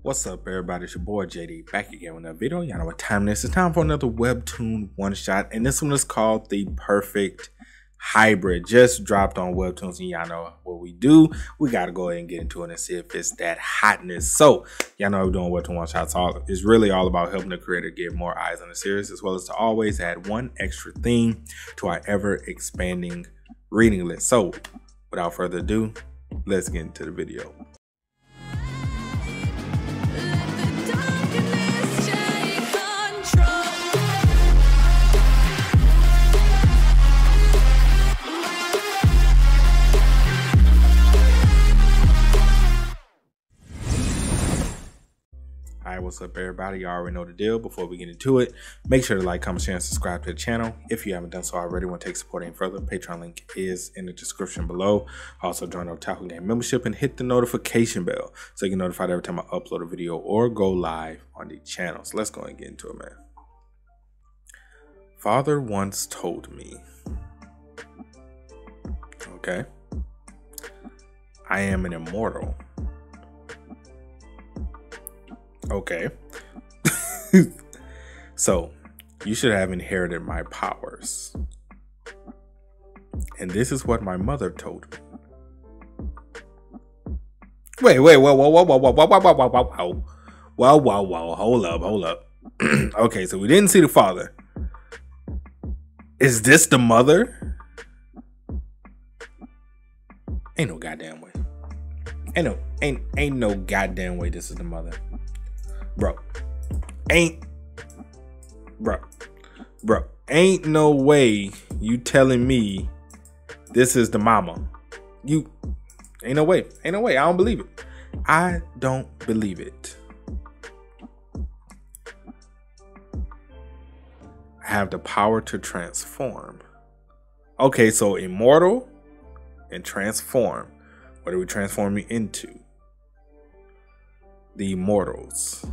What's up, everybody? It's your boy JD back again with another video. Y'all know what time it is. It's time for another Webtoon one shot, and this one is called The Perfect Hybrid. Just dropped on Webtoons, and y'all know what we do. We gotta go ahead and get into it and see if it's that hotness. So y'all know we're doing Webtoon one shots. It's really all about helping the creator get more eyes on the series, as well as to always add one extra theme to our ever expanding reading list. So without further ado, let's get into the video. Alright, what's up, everybody? You already know the deal. Before we get into it, make sure to like, comment, share, and subscribe to the channel. If you haven't done so already, want to take support any further, Patreon link is in the description below. Also, join our Otaku Game membership and hit the notification bell so you get notified every time I upload a video or go live on the channel. So let's go and get into it, man. Father once told me, okay, I am an immortal. Okay. So you should have inherited my powers. And this is what my mother told me. Wait, whoa, hold up. Okay, so we didn't see the father. Is this the mother? Ain't no goddamn way. Ain't no goddamn way this is the mother. Bro, ain't no way you telling me this is the mama. Ain't no way. I don't believe it. I don't believe it. I have the power to transform. Okay, so immortal and transform. What are we transforming into? The immortals.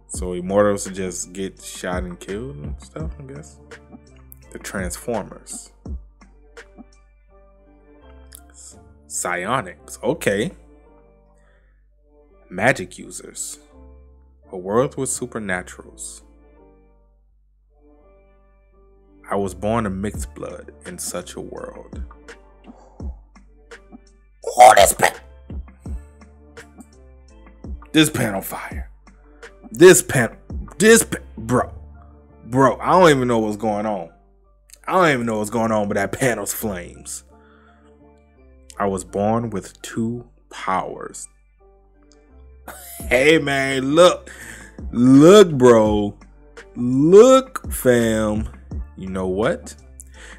So immortals just get shot and killed and stuff, I guess. The Transformers. Psionics. Okay. Magic users. A world with supernaturals. I was born a mixed blood in such a world. Oh, this pen on fire. Bro, I don't even know what's going on. But that panel's flames. I was born with 2 powers. Hey, man, look, bro. Look, fam. You know what?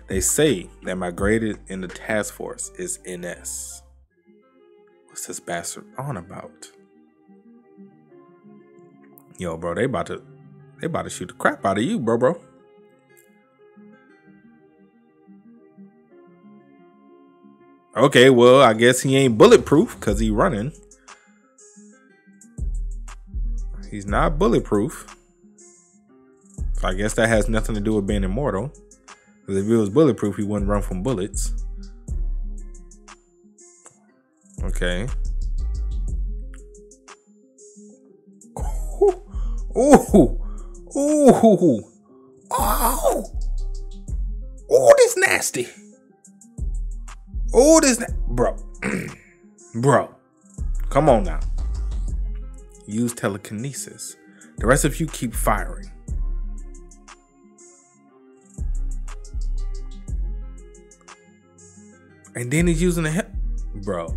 They say that my grade in the task force is NS. What's this bastard on about? Yo, bro, they about to shoot the crap out of you, bro. Okay, well, I guess he ain't bulletproof because he running. He's not bulletproof. So I guess that has nothing to do with being immortal. Because if he was bulletproof, he wouldn't run from bullets. Okay. Ooh, this nasty. Bro, come on now. Use telekinesis. The rest of you keep firing. And then he's using the bruh.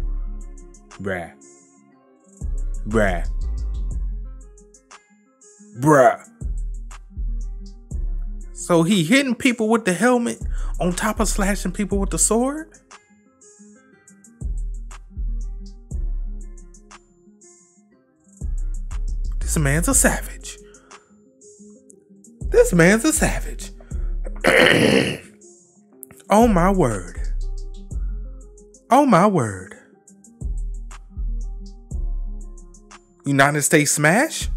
So he hitting people with the helmet on top of slashing people with the sword? This man's a savage. Oh my word. United States smash?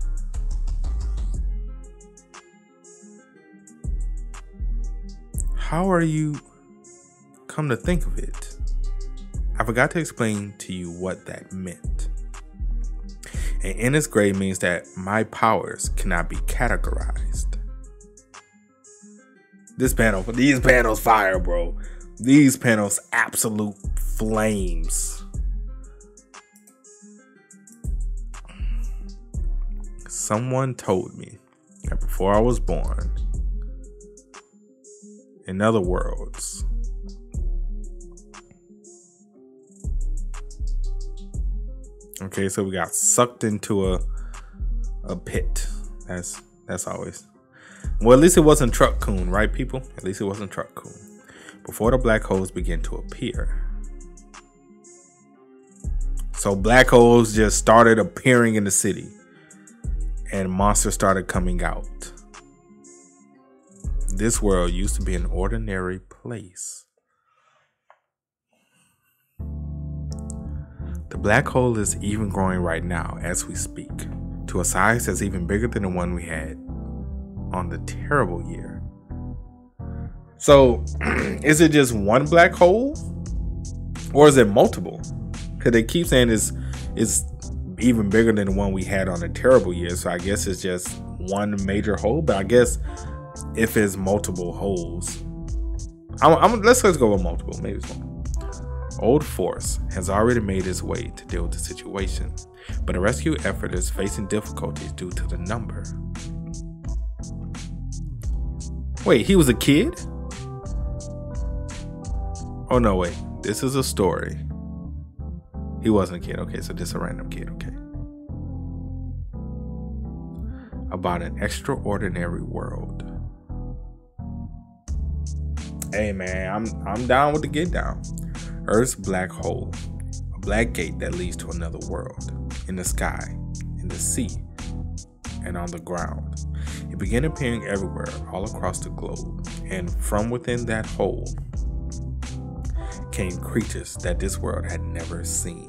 How are you? Come to think of it, I forgot to explain to you what that meant. And N is gray means that my powers cannot be categorized. These panels fire, bro. These panels absolute flames. Someone told me that before I was born, in other worlds, okay, so we got sucked into a pit. That's always. Well, at least it wasn't Truck Coon, right, people? At least it wasn't Truck Coon. Before the black holes began to appear. So black holes just started appearing in the city. And monsters started coming out. This world used to be an ordinary place. The black hole is even growing right now as we speak, to a size that's even bigger than the one we had on the terrible year. So, is it just one black hole? Or is it multiple? Because they keep saying it's even bigger than the one we had on the terrible year. So I guess it's just one major hole. But I guess if it's multiple holes, let's go with multiple. Maybe it's one. Old Force has already made its way to deal with the situation, but a rescue effort is facing difficulties due to the number. Wait, he was a kid? Oh no, wait. This is a story. He wasn't a kid. Okay, so this is a random kid. Okay. About an extraordinary world. Hey man, I'm down with the get down. Earth's black hole, a black gate that leads to another world, in the sky, in the sea, and on the ground. It began appearing everywhere, all across the globe, and from within that hole came creatures that this world had never seen.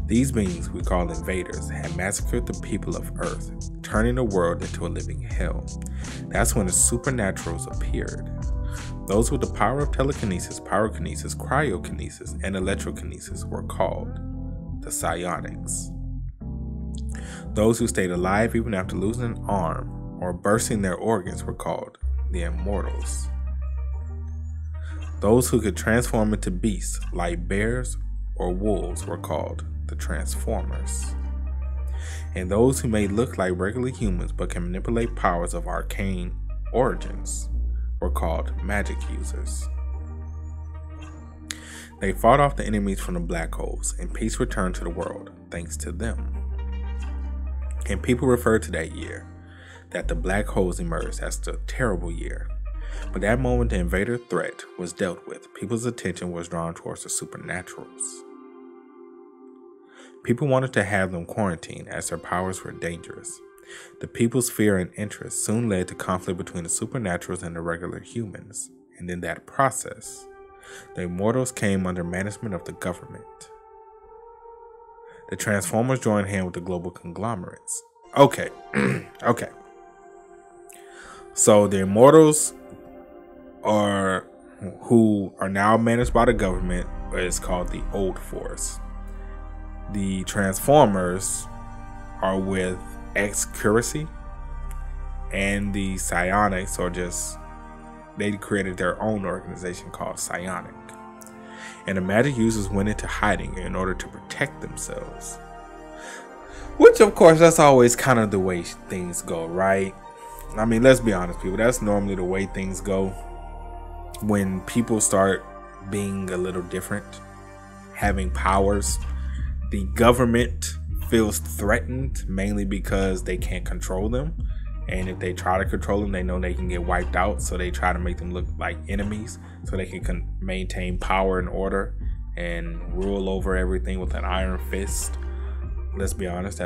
These beings we call invaders had massacred the people of Earth, turning the world into a living hell. That's when the supernaturals appeared. Those with the power of telekinesis, pyrokinesis, cryokinesis, and electrokinesis were called the psionics. Those who stayed alive even after losing an arm or bursting their organs were called the immortals. Those who could transform into beasts like bears or wolves were called the transformers. And those who may look like regular humans but can manipulate powers of arcane origins were called magic users. They fought off the enemies from the black holes, and peace returned to the world thanks to them. And people refer to that year that the black holes emerged as the terrible year. But that moment the invader threat was dealt with, people's attention was drawn towards the supernaturals. People wanted to have them quarantined as their powers were dangerous. The people's fear and interest soon led to conflict between the supernaturals and the regular humans, and in that process, the immortals came under management of the government. The Transformers joined hands with the global conglomerates. Okay, okay. So the immortals who are now managed by the government is called the Old Force. The Transformers are with X-Curacy, and the Psionics they created their own organization called Psionic. And the magic users went into hiding in order to protect themselves. Which, of course, that's always kind of the way things go, right? I mean, let's be honest, people. That's normally the way things go when people start being a little different, having powers. The government feels threatened mainly because they can't control them, and if they try to control them, they know they can get wiped out, so they try to make them look like enemies so they can maintain power and order and rule over everything with an iron fist. Let's be honest,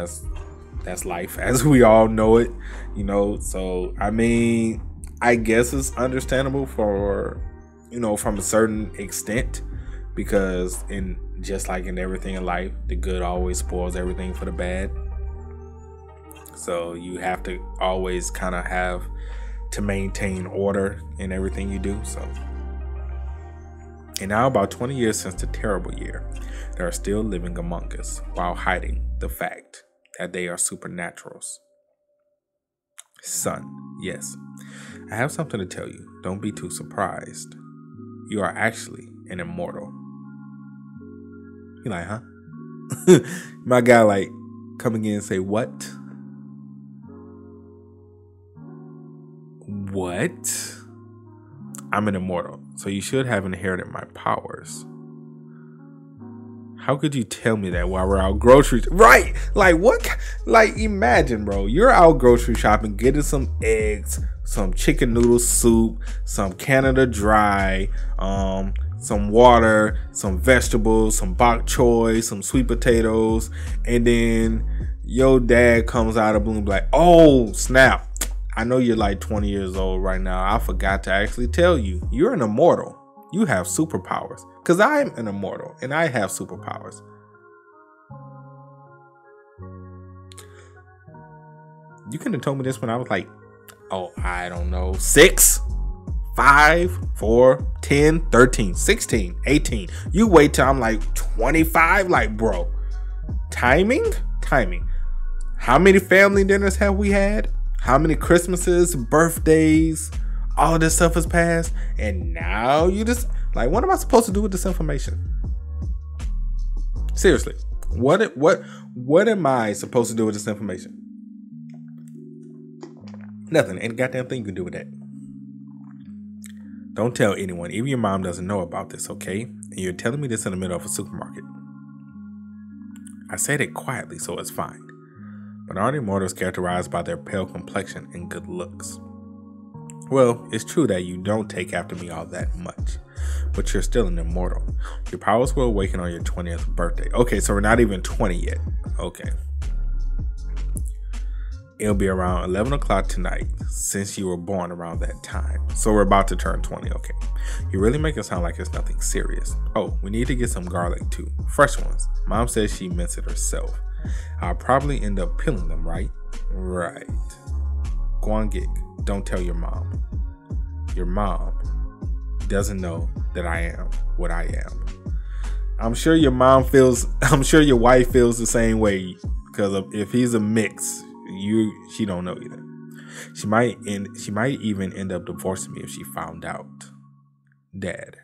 that's life as we all know it, you know. So I mean, I guess it's understandable for, you know, from a certain extent, because just like in everything in life, the good always spoils everything for the bad. So you have to always kind of have to maintain order in everything you do. So And now, about 20 years since the terrible year, they are still living among us while hiding the fact that they are supernaturals. Son, yes, I have something to tell you. Don't be too surprised. You are actually an immortal. You like, huh? My guy like coming in and say, what? What? I'm an immortal, so you should have inherited my powers. How could you tell me that while we're out grocery? Right? Like what? Like imagine, bro. You're out grocery shopping, getting some eggs, some chicken noodle soup, some Canada Dry, some water, some vegetables, some bok choy, some sweet potatoes, and then your dad comes out of the blue like, oh snap. I know you're like 20 years old right now. I forgot to actually tell you. You're an immortal. You have superpowers. Because I'm an immortal and I have superpowers. You could have told me this when I was like, oh, I don't know, 6, 5, 4, 10, 13, 16, 18. You wait till I'm like 25. Like, bro, timing. How many family dinners have we had? How many Christmases, birthdays, all of this stuff has passed, and now you just like, what am I supposed to do with this information? Seriously, what am I supposed to do with this information? Nothing. Ain't a goddamn thing you can do with that. Don't tell anyone. Even your mom doesn't know about this, okay? And you're telling me this in the middle of a supermarket. I said it quietly, so it's fine. But aren't immortals characterized by their pale complexion and good looks? Well, it's true that you don't take after me all that much, but you're still an immortal. Your powers will awaken on your 20th birthday. Okay, so we're not even 20 yet. Okay. It'll be around 11 o'clock tonight, since you were born around that time. So we're about to turn 20, okay. You really make it sound like it's nothing serious. Oh, we need to get some garlic too. Fresh ones. Mom says she mints it herself. I'll probably end up peeling them, right? Right. Go on, gig. Don't tell your mom. Your mom doesn't know that I am what I am. I'm sure your wife feels the same way, because if he's a mix, she don't know either. She might even end up divorcing me if she found out. Dad,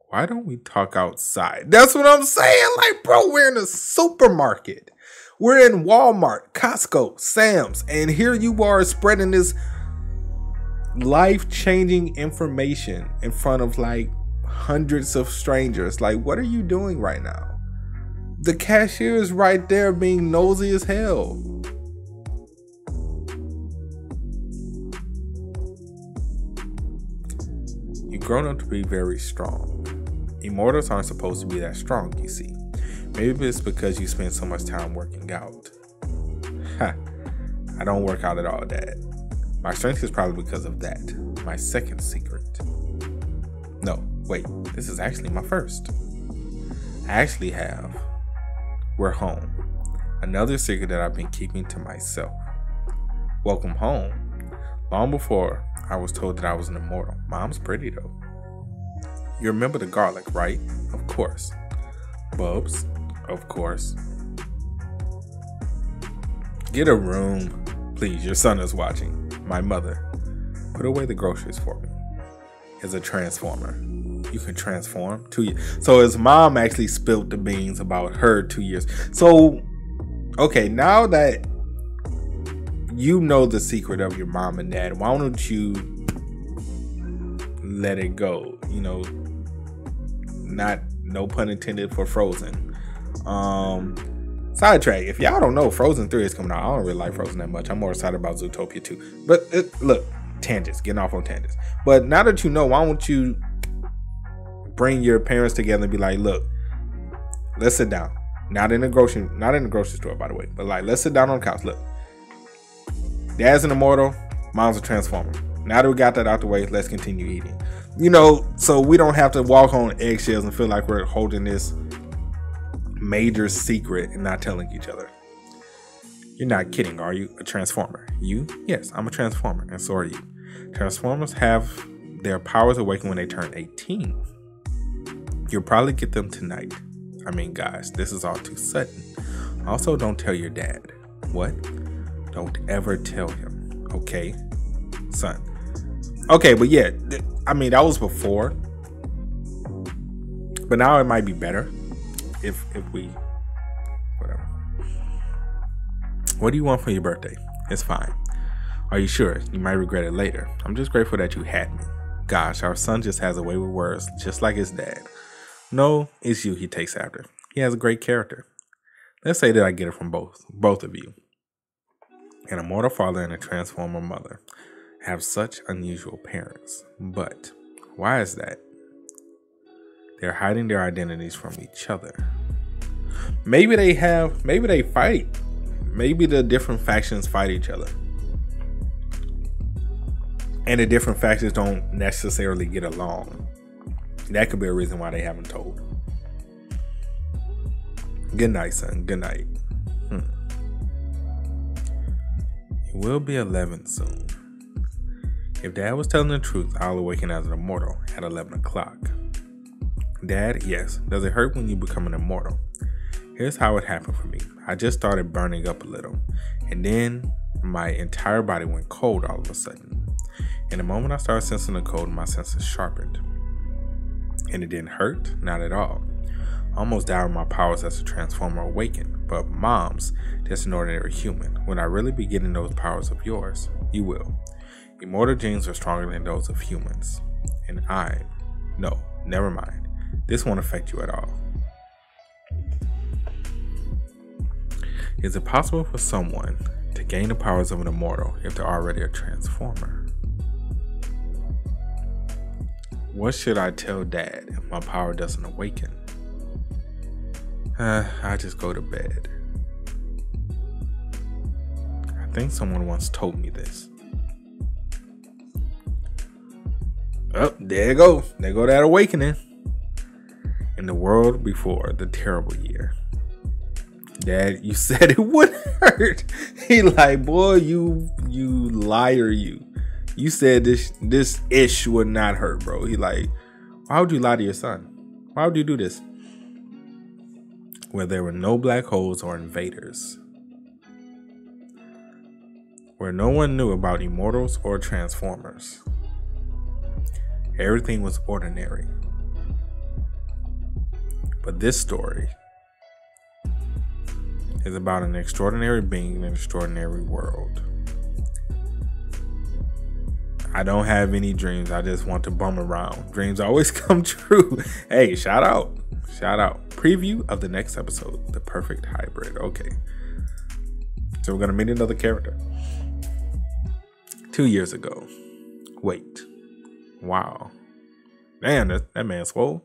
why don't we talk outside? That's what I'm saying. Like, bro, we're in a supermarket. We're in Walmart, Costco, Sam's, and here you are spreading this life-changing information in front of like hundreds of strangers. Like, what are you doing right now? The cashier is right there being nosy as hell. You've grown up to be very strong. Immortals aren't supposed to be that strong, you see. Maybe it's because you spend so much time working out. Ha, I don't work out at all, Dad. My strength is probably because of that. My second secret. No, wait, this is actually my first. I actually have. We're home. Another secret that I've been keeping to myself. Welcome home. Long before I was told that I was an immortal. Mom's pretty though. You remember the garlic, right? Of course. Bubs? Of course. Get a room. Please, your son is watching. My mother. Put away the groceries for me. Is a transformer. You can transform 2 years. So his mom actually spilled the beans about her 2 years. So, okay, now that you know the secret of your mom and dad, why don't you let it go? You know, no pun intended for Frozen. Sidetrack. If y'all don't know, Frozen 3 is coming out. I don't really like Frozen that much. I'm more excited about Zootopia 2. But look, tangents, getting off on tangents. But now that you know, why don't you bring your parents together and be like, look, let's sit down. Not in the grocery store, by the way. But like, let's sit down on the couch. Look, Dad's an immortal, Mom's a transformer. Now that we got that out the way, let's continue eating. You know, so we don't have to walk on eggshells and feel like we're holding this major secret and not telling each other. You're not kidding, are you? A transformer? You? Yes, I'm a transformer, and so are you. Transformers have their powers awaken when they turn 18. You'll probably get them tonight. I mean, guys, this is all too sudden. Also, don't tell your dad. What? Don't ever tell him, okay? Son. Okay, but yeah, I mean, that was before. But now it might be better if we, whatever. What do you want for your birthday? It's fine. Are you sure? You might regret it later. I'm just grateful that you had me. Gosh, our son just has a way with words, just like his dad. No, it's you he takes after. He has a great character. Let's say that I get it from both of you. An immortal father and a transformer mother have such unusual parents. But why is that? They're hiding their identities from each other. Maybe they fight. Maybe the different factions fight each other. And the different factions don't necessarily get along. That could be a reason why they haven't told. Good night, son. Good night. You will be 11 soon. If Dad was telling the truth, I'll awaken as an immortal at 11 o'clock. Dad, yes. Does it hurt when you become an immortal? Here's how it happened for me. I just started burning up a little, and then my entire body went cold all of a sudden. In the moment I started sensing the cold, my senses sharpened. And it didn't hurt? Not at all. I almost died when my powers as a transformer awakened, but Mom's just an ordinary human. When I really be getting those powers of yours, you will. Immortal genes are stronger than those of humans. And no, never mind. This won't affect you at all. Is it possible for someone to gain the powers of an immortal if they're already a transformer? What should I tell Dad if my power doesn't awaken? I just go to bed. I think someone once told me this. Oh, there you go. There go that awakening. In the world before the terrible year. Dad, you said it wouldn't hurt. He like, boy, you liar, you. You said this ish would not hurt, bro. He like, why would you lie to your son? Why would you do this? Where there were no black holes or invaders. Where no one knew about immortals or transformers. Everything was ordinary. But this story is about an extraordinary being in an extraordinary world. I don't have any dreams. I just want to bum around. Dreams always come true. Hey, shout out. Shout out. Preview of the next episode, The Perfect Hybrid. Okay. So we're going to meet another character. 2 years ago. Wait. Wow. Man, that man swole.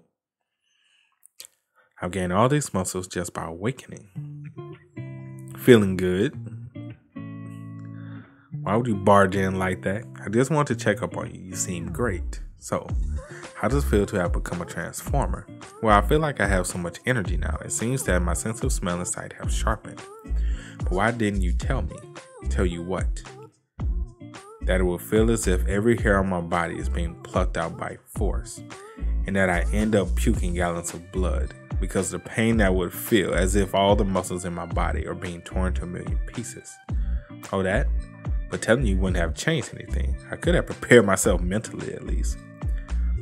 I've gained all these muscles just by awakening. Feeling good. Why would you barge in like that? I just want to check up on you. You seem great. So, how does it feel to have become a transformer? Well, I feel like I have so much energy now. It seems that my sense of smell and sight have sharpened. But why didn't you tell me? Tell you what? That it will feel as if every hair on my body is being plucked out by force. And that I end up puking gallons of blood. Because of the pain that would feel as if all the muscles in my body are being torn to a million pieces. Oh, that? But telling you wouldn't have changed anything. I could have prepared myself mentally at least.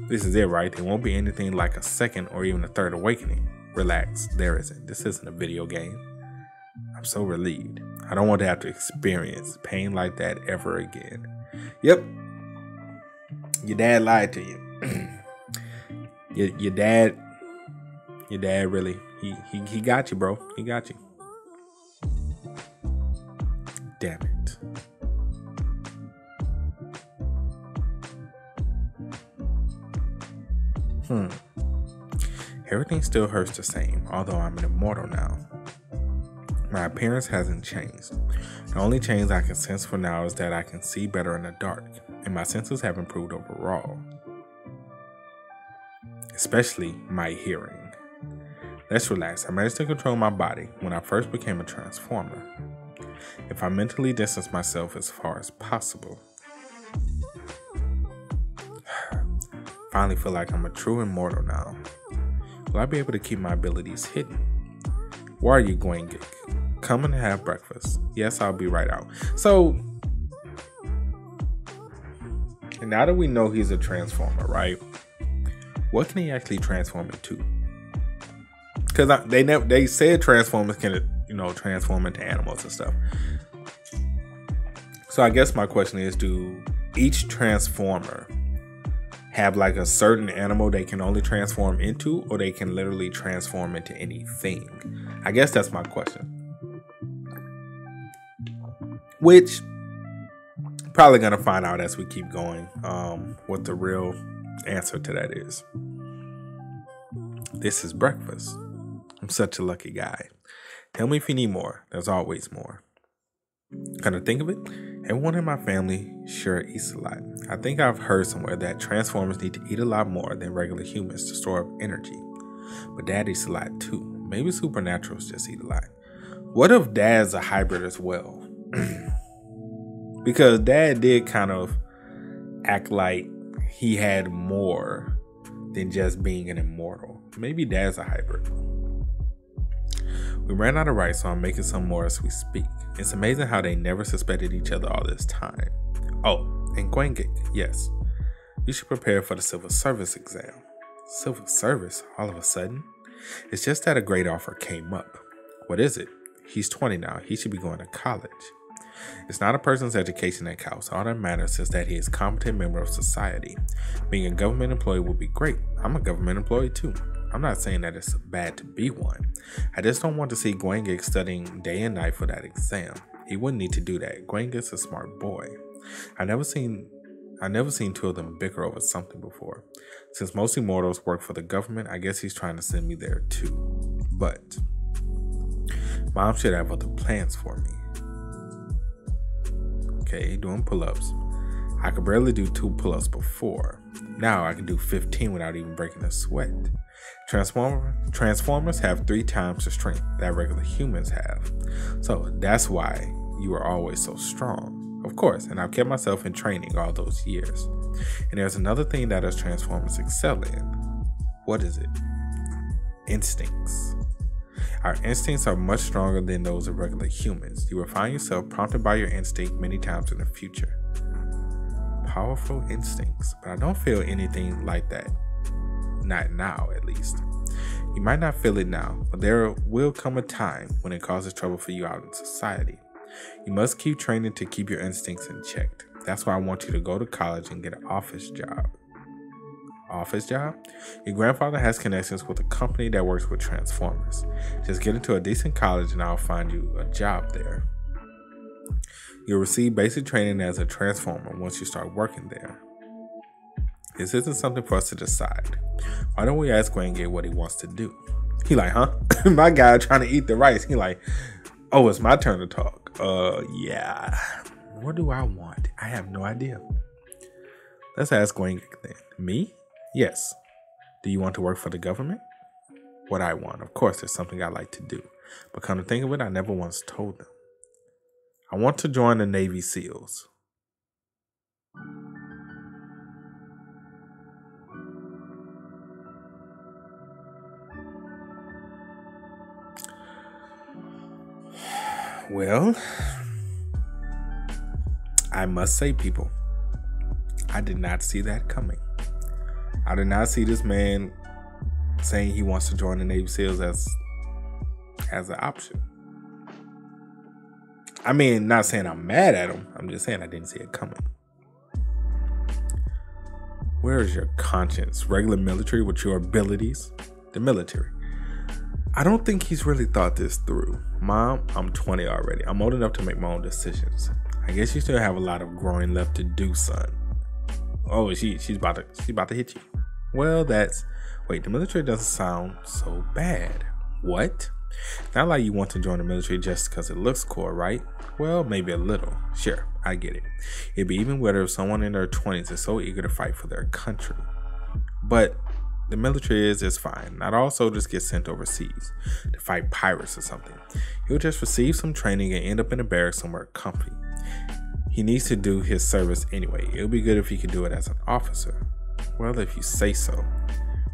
This is it, right? There won't be anything like a second or even a third awakening. Relax, there isn't. This isn't a video game. I'm so relieved. I don't want to have to experience pain like that ever again. Yep. Your dad lied to you. your dad really, he got you, bro. He got you. Damn it. Everything still hurts the same, although I'm an immortal now. My appearance hasn't changed. The only change I can sense for now is that I can see better in the dark, and my senses have improved overall. Especially my hearing. Let's relax. I managed to control my body when I first became a transformer. If I mentally distance myself as far as possible, finally feel like I'm a true immortal now. Will I be able to keep my abilities hidden? Where are you going, Geek? Come and have breakfast. Yes, I'll be right out. So, now that we know he's a transformer, right? What can he actually transform into? Because they said transformers can, transform into animals and stuff. So I guess my question is, do each transformer have like a certain animal they can only transform into, or they can literally transform into anything? I guess that's my question. Which probably gonna find out as we keep going what the real answer to that is. This is breakfast. I'm such a lucky guy. Tell me if you need more. There's always more. Kind of think of it, everyone in my family sure eats a lot. I think I've heard somewhere that transformers need to eat a lot more than regular humans to store up energy. But Dad eats a lot too. Maybe supernaturals just eat a lot. What if Dad's a hybrid as well? Because Dad did kind of act like he had more than just being an immortal. Maybe Dad's a hybrid. We ran out of rice, so I'm making some more as we speak. It's amazing how they never suspected each other all this time. Oh, and Gwangik, yes. You should prepare for the civil service exam. Civil service, all of a sudden? It's just that a great offer came up. What is it? He's 20 now. He should be going to college. It's not a person's education that counts. All that matters is that he is a competent member of society. Being a government employee would be great. I'm a government employee too. I'm not saying that it's bad to be one. I just don't want to see Gwangik studying day and night for that exam. He wouldn't need to do that. Gwangik's a smart boy. I never seen two of them bicker over something before. Since most immortals work for the government, I guess he's trying to send me there too. But Mom should have other plans for me. Okay, doing pull-ups. I could barely do 2 pull-ups before. Now I can do 15 without even breaking a sweat. Transformers have 3 times the strength that regular humans have. So that's why you are always so strong. Of course, and I've kept myself in training all those years. And there's another thing that us Transformers excel in. What is it? Instincts. Our instincts are much stronger than those of regular humans. You will find yourself prompted by your instinct many times in the future. Powerful instincts, but I don't feel anything like that. Not now, at least. You might not feel it now, but there will come a time when it causes trouble for you out in society. You must keep training to keep your instincts in check. That's why I want you to go to college and get an office job. Office job? Your grandfather has connections with a company that works with Transformers. Just get into a decent college and I'll find you a job there. You'll receive basic training as a Transformer once you start working there. This isn't something for us to decide. Why don't we ask Gwangik what he wants to do? He like, huh? My guy trying to eat the rice. He like, oh, it's my turn to talk. Yeah. What do I want? I have no idea. Let's ask Gwangik then. Me? Yes. Do you want to work for the government? What I want. Of course, there's something I like to do. But come to think of it, I never once told them. I want to join the Navy SEALs. Well, I must say, people, I did not see that coming. I did not see this man saying he wants to join the Navy SEALs as an option. I mean, not saying I'm mad at him. I'm just saying I didn't see it coming. Where is your conscience? Regular military with your abilities? The military. I don't think he's really thought this through. Mom, I'm 20 already. I'm old enough to make my own decisions. I guess you still have a lot of growing left to do, son. Oh, she's about to hit you. Well, wait, the military doesn't sound so bad. What? Not like you want to join the military just because it looks cool, right? Well, maybe a little. Sure, I get it. It'd be even better if someone in their 20s is so eager to fight for their country. But the military is fine. Not all soldiers get sent overseas to fight pirates or something. He'll just receive some training and end up in a barracks somewhere comfy. He needs to do his service anyway. It'll be good if he could do it as an officer. Well, if you say so.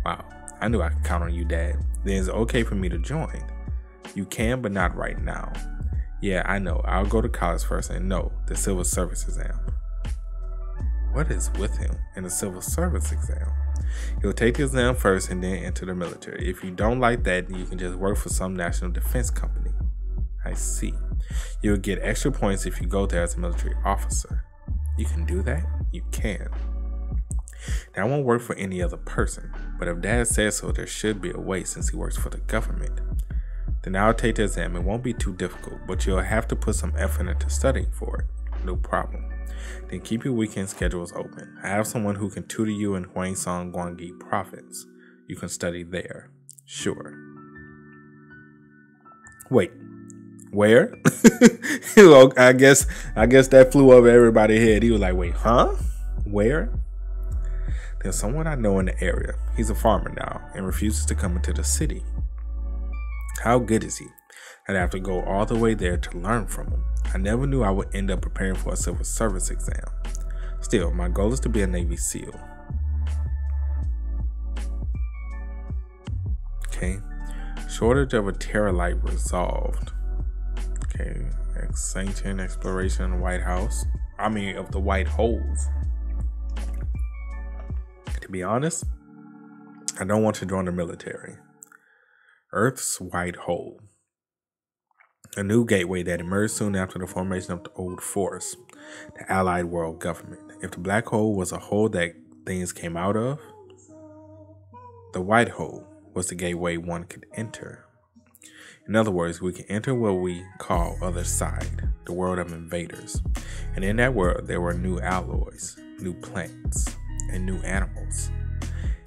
Wow, I knew I could count on you, Dad. Then it's okay for me to join. You can, but not right now. Yeah, I know. I'll go to college first and no, the civil service exam. What is with him in the civil service exam? He'll take the exam first and then enter the military. If you don't like that, you can just work for some national defense company. I see. You'll get extra points if you go there as a military officer. You can do that? You can. Now, I won't work for any other person, but if Dad says so, there should be a way since he works for the government. Then I'll take the exam. It won't be too difficult, but you'll have to put some effort into studying for it. No problem. Then keep your weekend schedules open. I have someone who can tutor you in Hwangsong Gwangi province. You can study there. Sure. Wait. Where? I guess that flew over everybody's head. He was like, wait, huh? Where? There's someone I know in the area. He's a farmer now and refuses to come into the city. How good is he? I'd have to go all the way there to learn from him. I never knew I would end up preparing for a civil service exam. Still, my goal is to be a Navy SEAL. Okay. Shortage of a Terrorite resolved. Okay. Extinction, exploration, White House. Of the White Holes. To be honest, I don't want to join the military. Earth's White Hole. A new gateway that emerged soon after the formation of the old force, the Allied world government. If the black hole was a hole that things came out of, the white hole was the gateway one could enter. In other words, we can enter what we call other side, the world of invaders. And in that world, there were new alloys, new plants, and new animals.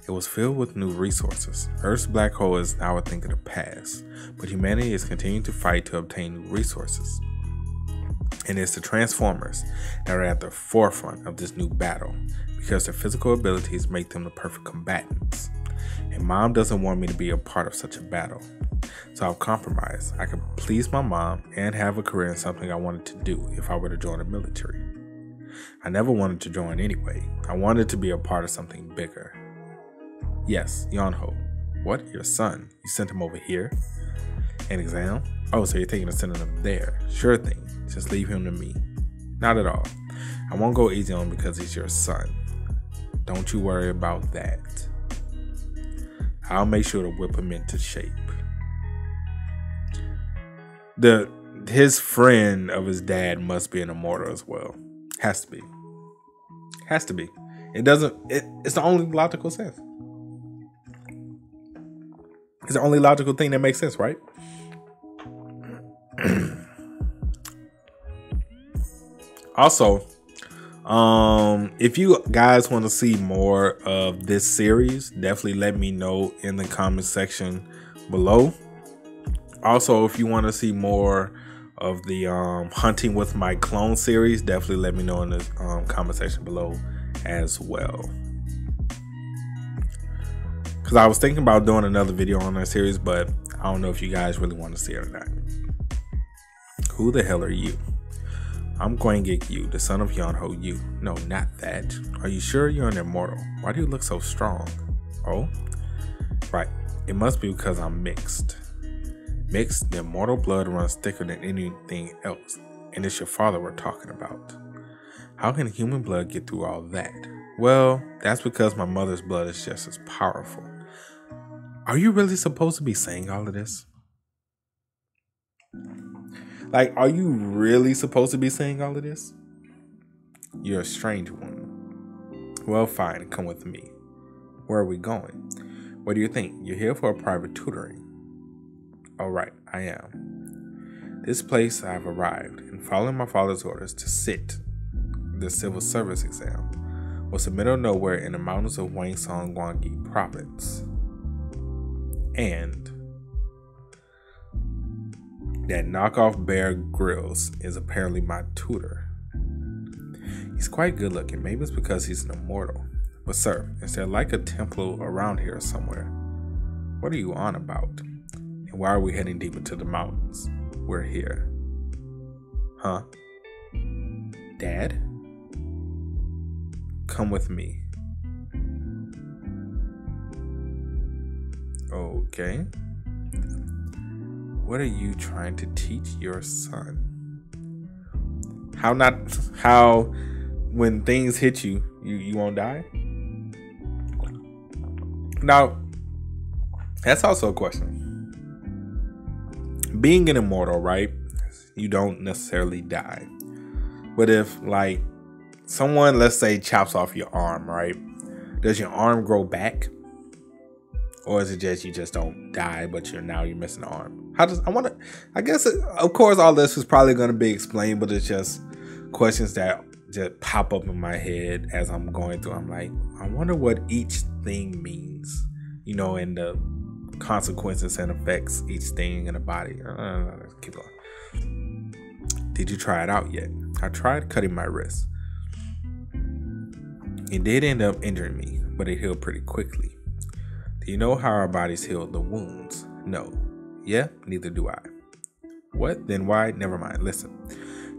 It was filled with new resources. Earth's black hole is now a thing of the past, but humanity is continuing to fight to obtain new resources. And it's the Transformers that are at the forefront of this new battle because their physical abilities make them the perfect combatants. And Mom doesn't want me to be a part of such a battle. So I'll compromise. I could please my mom and have a career in something I wanted to do if I were to join the military. I never wanted to join anyway. I wanted to be a part of something bigger. Yes, Yonho. What? Your son? You sent him over here? An exam? Oh, so you're thinking of sending him there. Sure thing. Just leave him to me. Not at all. I won't go easy on him because he's your son. Don't you worry about that. I'll make sure to whip him into shape. His friend of his dad must be an immortal as well. Has to be. Has to be. It's the only logical sense. It's the only logical thing that makes sense, right? Also, if you guys want to see more of this series, definitely let me know in the comment section below. Also, if you want to see more of the Hunting with My Clone series, definitely let me know in the comment section below as well. Because I was thinking about doing another video on that series, but I don't know if you guys really want to see it or not. Who the hell are you? I'm Gwangi Yu, the son of Yonho Yu. No, not that. Are you sure you're an immortal? Why do you look so strong? Oh? Right. It must be because I'm mixed. Mixed, the immortal blood runs thicker than anything else. And it's your father we're talking about. How can human blood get through all that? Well, that's because my mother's blood is just as powerful. Are you really supposed to be saying all of this? Like, are you really supposed to be saying all of this? You're a strange one. Well, fine, come with me. Where are we going? What do you think? You're here for a private tutoring. All right, I am. This place I've arrived and following my father's orders to sit the civil service exam was the middle of nowhere in the mountains of Hwangsong Gwangi province. And that knockoff Bear Grylls is apparently my tutor. He's quite good looking. Maybe it's because he's an immortal. But sir, is there like a temple around here somewhere? What are you on about? And why are we heading deep into the mountains? We're here. Huh? Dad? Come with me. Okay. What are you trying to teach your son? How when things hit you, you won't die? Now, that's also a question. Being an immortal, right? You don't necessarily die. But if, like, someone, let's say, chops off your arm, right? Does your arm grow back? Or is it just you just don't die, but you're missing an arm? I guess, of course, all this is probably going to be explained, but it's just questions that just pop up in my head as I'm going through. I'm like, I wonder what each thing means, and the consequences and effects each thing in the body. Keep going. Did you try it out yet? I tried cutting my wrist. It did end up injuring me, but it healed pretty quickly. Do you know how our bodies heal the wounds? No. Yeah, neither do I. What? Then why? Never mind. Listen.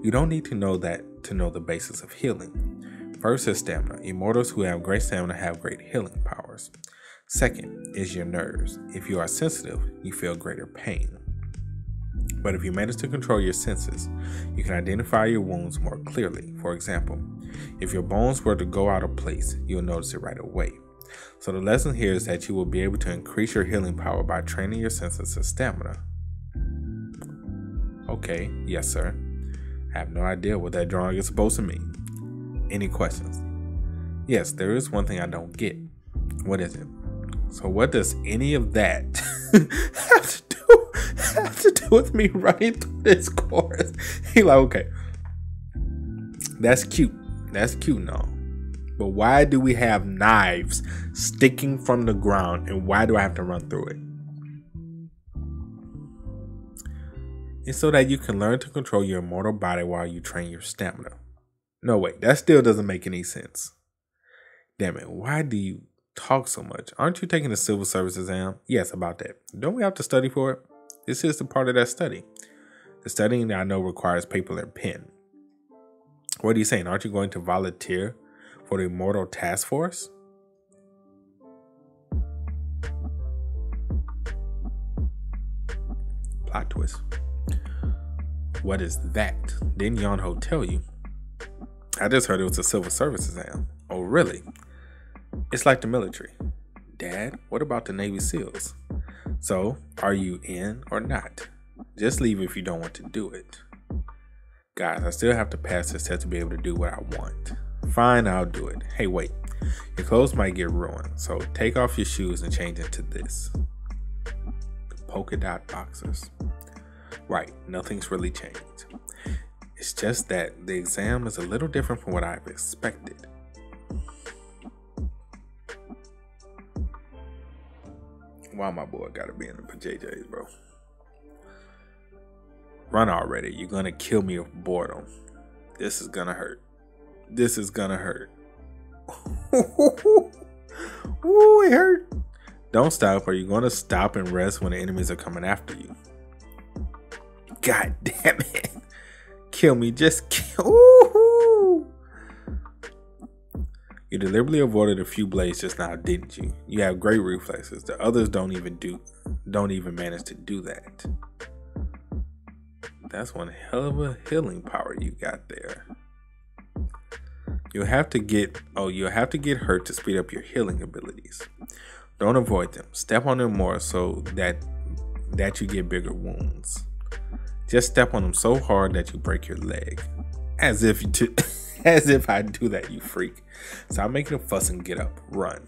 You don't need to know that to know the basis of healing. First is stamina. Immortals who have great stamina have great healing powers. Second is your nerves. If you are sensitive, you feel greater pain. But if you manage to control your senses, you can identify your wounds more clearly. For example, if your bones were to go out of place, you'll notice it right away. So the lesson here is that you will be able to increase your healing power by training your senses of stamina. Okay, yes sir. I have no idea what that drawing is supposed to mean. Any questions? Yes, there is one thing I don't get. What is it? So what does any of that have to do with me running through this course? He like, okay, that's cute. That's cute and all. But why do we have knives sticking from the ground, and why do I have to run through it? It's so that you can learn to control your immortal body while you train your stamina. No, wait, that still doesn't make any sense. Damn it, why do you talk so much? Aren't you taking a civil service exam? Yes, about that. Don't we have to study for it? This is the part of that study. The studying that I know requires paper and pen. What are you saying? Aren't you going to volunteer for the Immortal Task Force? Plot twist. What is that? Didn't Yonho tell you? I just heard it was a civil service exam. Oh, really? It's like the military. Dad, what about the Navy SEALs? So, are you in or not? Just leave if you don't want to do it. Guys, I still have to pass this test to be able to do what I want. Fine, I'll do it. Hey, wait. Your clothes might get ruined, so take off your shoes and change into this. The polka dot boxers. Right, nothing's really changed. It's just that the exam is a little different from what I've expected. Why my boy gotta be in the PJs, bro? Run already. You're gonna kill me of boredom. This is gonna hurt. This is gonna hurt. Ooh, it hurt. Don't stop, or you're gonna stop and rest when the enemies are coming after you. God damn it. Kill me. Just kill. Ooh. You deliberately avoided a few blades just now, didn't you? You have great reflexes. The others don't even manage to do that. That's one hell of a healing power you got there. You'll have to get hurt to speed up your healing abilities. Don't avoid them. Step on them more so that you get bigger wounds. Just step on them so hard that you break your leg. As if I do that, you freak. Stop making a fuss and get up. Run.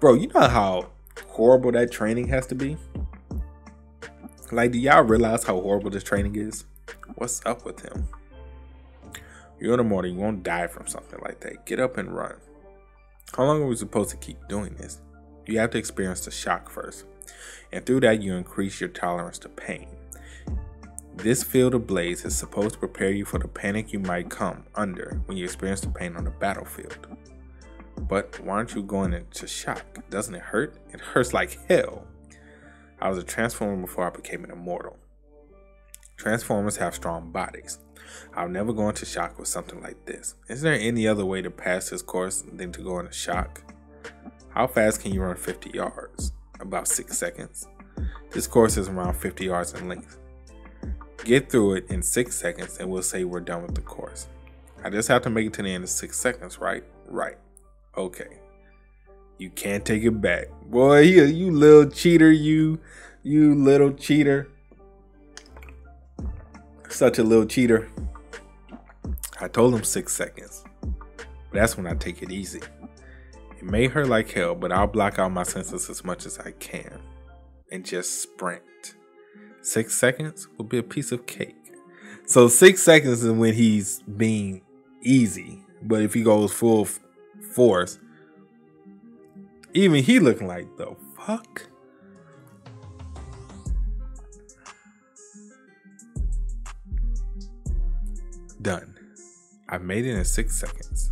Bro, you know how horrible that training has to be? Like, do y'all realize how horrible this training is? What's up with him? You're in the morning, you won't die from something like that. Get up and run. How long are we supposed to keep doing this? You have to experience the shock first. And through that, you increase your tolerance to pain. This field of blades is supposed to prepare you for the panic you might come under when you experience the pain on the battlefield. But why aren't you going into shock? Doesn't it hurt? It hurts like hell. I was a Transformer before I became an immortal. Transformers have strong bodies. I'll never go into shock with something like this. Is there any other way to pass this course than to go into shock? How fast can you run 50 yards? about 6 seconds. This course is around 50 yards in length. Get through it in 6 seconds and we'll say we're done with the course. I just have to make it to the end in 6 seconds, right? Right. Okay. You can't take it back. Boy, you little cheater, you little cheater. Such a little cheater. I told him 6 seconds. But that's when I take it easy. It may hurt like hell, but I'll block out my senses as much as I can. And just sprint. 6 seconds will be a piece of cake. So 6 seconds is when he's being easy. But if he goes full force, even he looking like, the fuck? Done. I made it in 6 seconds.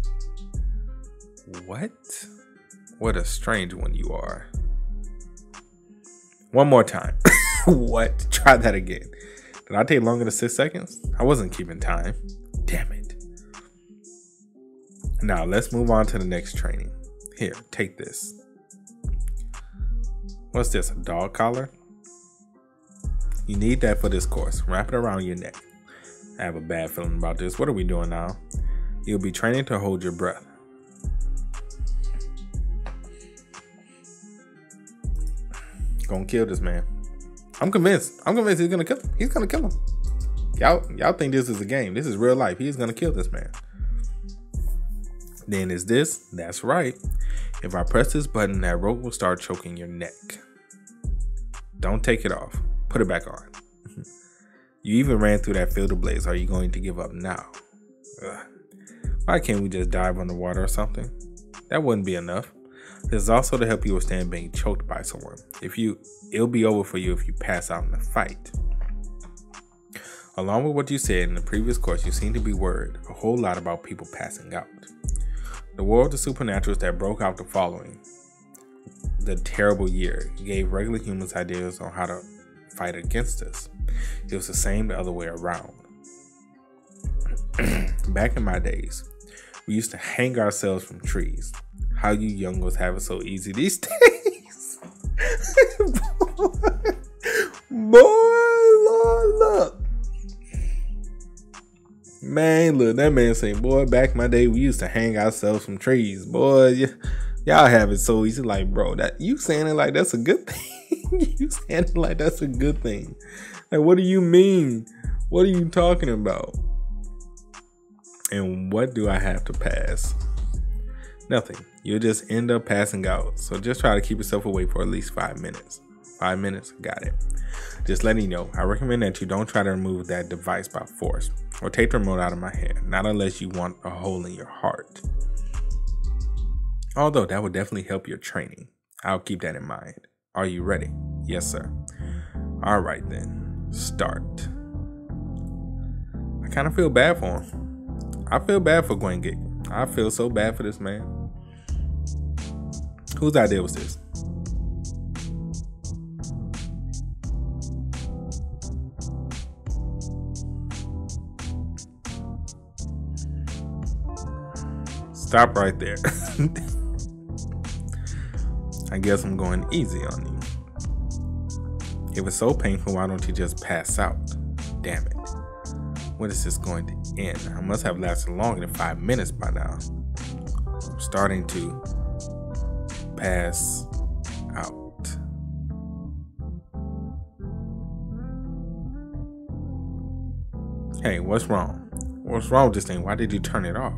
What? What a strange one you are. One more time. What? Try that again. Did I take longer than 6 seconds? I wasn't keeping time. Damn it. Now let's move on to the next training. Here, take this. What's this, a dog collar? You need that for this course. Wrap it around your neck. I have a bad feeling about this. What are we doing now? You'll be training to hold your breath. Gonna kill this man. I'm convinced. He's gonna kill him. He's gonna kill him. Y'all think this is a game. This is real life. He's gonna kill this man. Then is this? That's right. If I press this button, that rope will start choking your neck. Don't take it off. Put it back on. You even ran through that field of blaze. Are you going to give up now? Ugh. Why can't we just dive underwater or something? That wouldn't be enough. This is also to help you withstand being choked by someone. It'll be over for you if you pass out in the fight. Along with what you said in the previous course, you seem to be worried a whole lot about people passing out. The War of the Supernaturals that broke out the following, the terrible year, gave regular humans ideas on how to fight against us. It was the same the other way around. Back in my days, we used to hang ourselves from trees. How you youngos have it so easy these days. Boy, Lord, look. Man, look, that man saying, boy, back in my day, we used to hang ourselves from trees. Boy, y'all have it so easy. Like, bro, that you saying it like that's a good thing. You saying it like that's a good thing. Like, what do you mean? What are you talking about? And what do I have to pass? Nothing. You'll just end up passing out. So just try to keep yourself awake for at least 5 minutes. 5 minutes? Got it. Just letting you know, I recommend that you don't try to remove that device by force or take the remote out of my hand, not unless you want a hole in your heart. Although that would definitely help your training. I'll keep that in mind. Are you ready? Yes, sir. All right, then. Start. I kind of feel bad for him. I feel bad for Gwen. I feel so bad for this man. Whose idea was this? Stop right there. I guess I'm going easy on you. If it's so painful, why don't you just pass out? Damn it. When is this going to end? I must have lasted longer than 5 minutes by now. I'm starting to pass out. Hey, what's wrong? What's wrong with this thing? Why did you turn it off?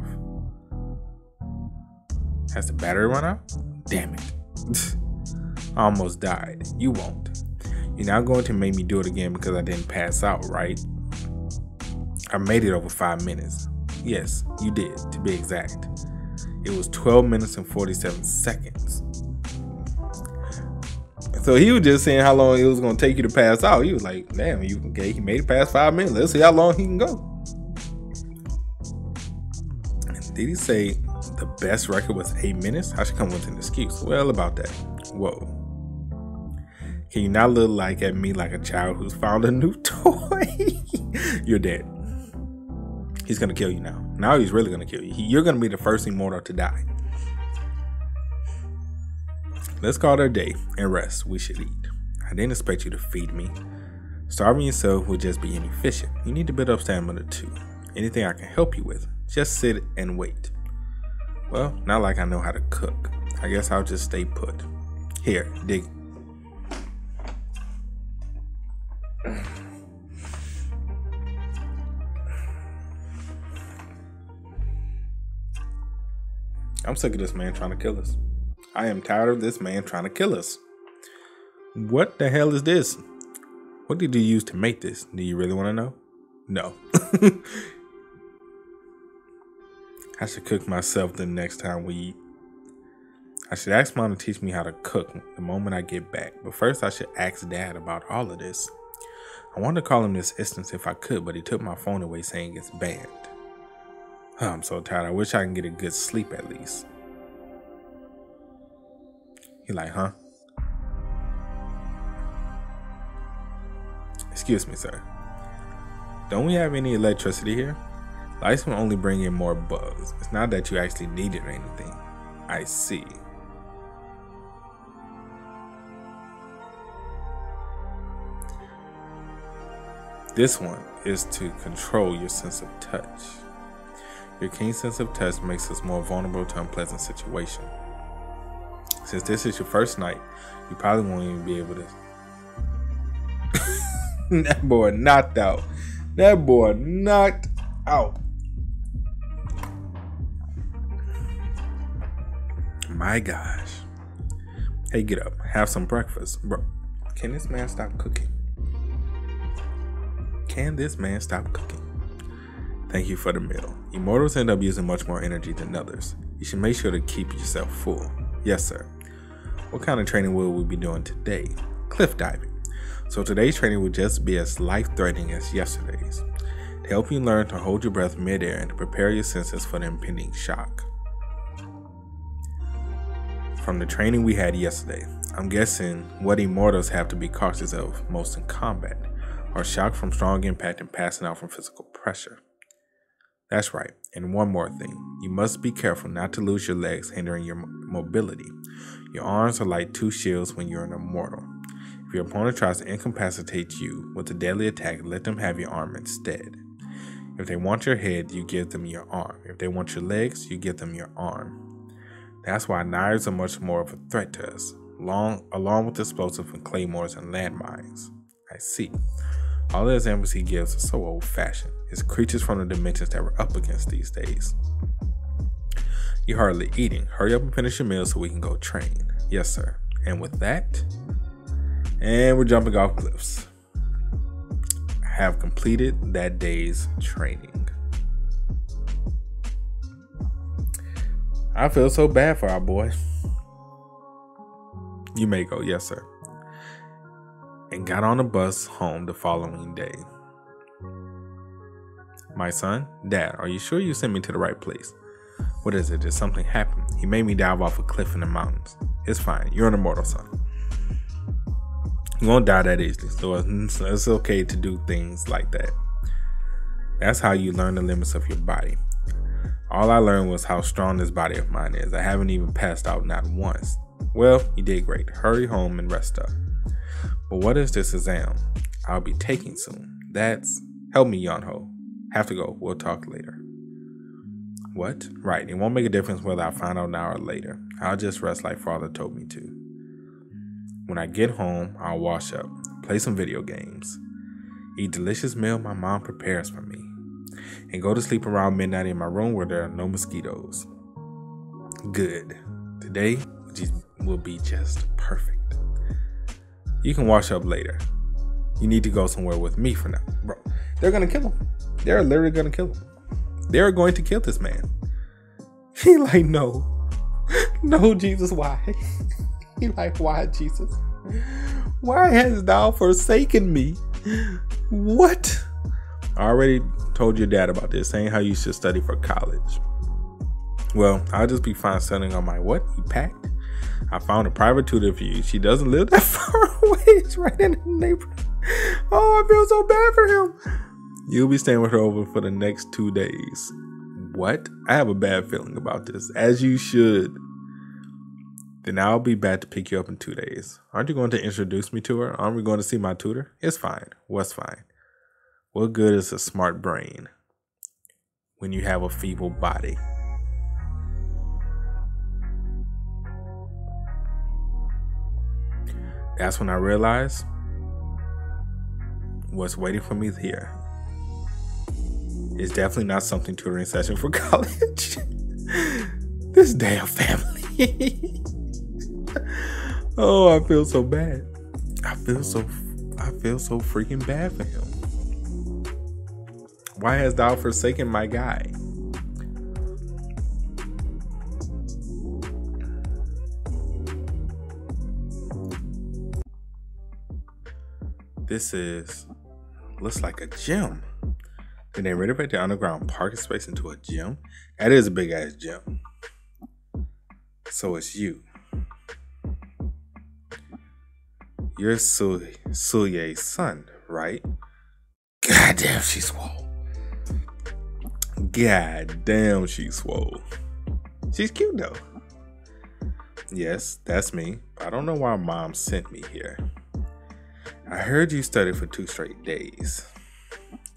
Has the battery run out? Damn it. I almost died. You won't. You're not going to make me do it again because I didn't pass out, right? I made it over 5 minutes. Yes, you did, to be exact. It was 12 minutes and 47 seconds. So he was just saying how long it was going to take you to pass out. He was like, damn, you okay? He made it past 5 minutes. Let's see how long he can go. Did he say the best record was 8 minutes? I should come with an excuse. Well, about that. Whoa. Can you not look at me like a child who's found a new toy? You're dead. He's going to kill you now. Now he's really going to kill you. You're going to be the first immortal to die. let's call it a day and rest. We should eat. I didn't expect you to feed me. Starving yourself would just be inefficient. You need to build up stamina too. Anything I can help you with, just sit and wait. Well, not like I know how to cook. I guess I'll just stay put. Here, dig. I'm sick of this man trying to kill us. I am tired of this man trying to kill us. What the hell is this? What did you use to make this? Do you really want to know? No. I should cook myself the next time we eat. I should ask Mom to teach me how to cook the moment I get back. But first I should ask Dad about all of this. I wanted to call him this instance if I could, but he took my phone away saying it's banned. Oh, I'm so tired. I wish I can get a good sleep at least. He like, huh? Excuse me, sir. Don't we have any electricity here? Lights will only bring in more bugs. It's not that you actually need it or anything. I see. This one is to control your sense of touch. Your keen sense of touch makes us more vulnerable to unpleasant situations. Since this is your first night, you probably won't even be able to. That boy knocked out. That boy knocked out. My gosh. Hey, get up. Have some breakfast. Bro, can this man stop cooking? Can this man stop cooking? Thank you for the meal. Immortals end up using much more energy than others. You should make sure to keep yourself full. Yes, sir. What kind of training will we be doing today? Cliff diving. So today's training will just be as life-threatening as yesterday's. To help you learn to hold your breath mid-air and to prepare your senses for the impending shock. From the training we had yesterday, I'm guessing what immortals have to be cautious of most in combat are shock from strong impact and passing out from physical pressure. That's right, and one more thing. You must be careful not to lose your legs, hindering your mobility. Your arms are like two shields when you're an immortal. If your opponent tries to incapacitate you with a deadly attack, let them have your arm instead. If they want your head, you give them your arm. If they want your legs, you give them your arm. That's why knives are much more of a threat to us, along with explosives and claymores and landmines. I see. All the examples he gives are so old-fashioned. It's creatures from the dimensions that we're up against these days. You're hardly eating. Hurry up and finish your meal so we can go train. Yes, sir. And with that, and we're jumping off cliffs. Have completed that day's training. I feel so bad for our boy. You may go, yes, sir. And got on a bus home the following day. My son, Dad, are you sure you sent me to the right place? What is it? Did something happen? He made me dive off a cliff in the mountains. It's fine. You're an immortal, son. You won't die that easily, so it's okay to do things like that. That's how you learn the limits of your body. All I learned was how strong this body of mine is. I haven't even passed out not once. Well, you did great. Hurry home and rest up. But what is this exam I'll be taking soon? That's... Help me, Yonho. Have to go. We'll talk later. What? Right. It won't make a difference whether I find out now or later. I'll just rest like Father told me to. When I get home, I'll wash up, play some video games, eat delicious meal my mom prepares for me, and go to sleep around midnight in my room where there are no mosquitoes. Good. Today will be just perfect. You can wash up later. You need to go somewhere with me for now. Bro, they're going to kill him. They're literally going to kill him. They're going to kill this man. He like, no. No, Jesus, why? He like, why, Jesus? Why hast thou forsaken me? What? I already told your dad about this, saying how you should study for college. Well, I'll just be fine studying on my what? You packed? I found a private tutor for you. She doesn't live that far away. It's right in the neighborhood. Oh, I feel so bad for him. You'll be staying with her over for the next 2 days. What? I have a bad feeling about this. As you should. Then I'll be back to pick you up in 2 days. Aren't you going to introduce me to her? Aren't we going to see my tutor? It's fine. What's fine? What good is a smart brain when you have a feeble body? That's when I realized what's waiting for me here is definitely not something tutoring session for college. This damn family. Oh, I feel so bad. I feel so freaking bad for him. Why has thou forsaken my guy? This looks like a gym. Did they renovate the underground parking space into a gym? That is a big ass gym. So it's you. You're Suye's son, right? God damn, she's swole. God damn, she's swole. She's cute though. Yes, that's me. I don't know why mom sent me here. I heard you studied for 2 straight days.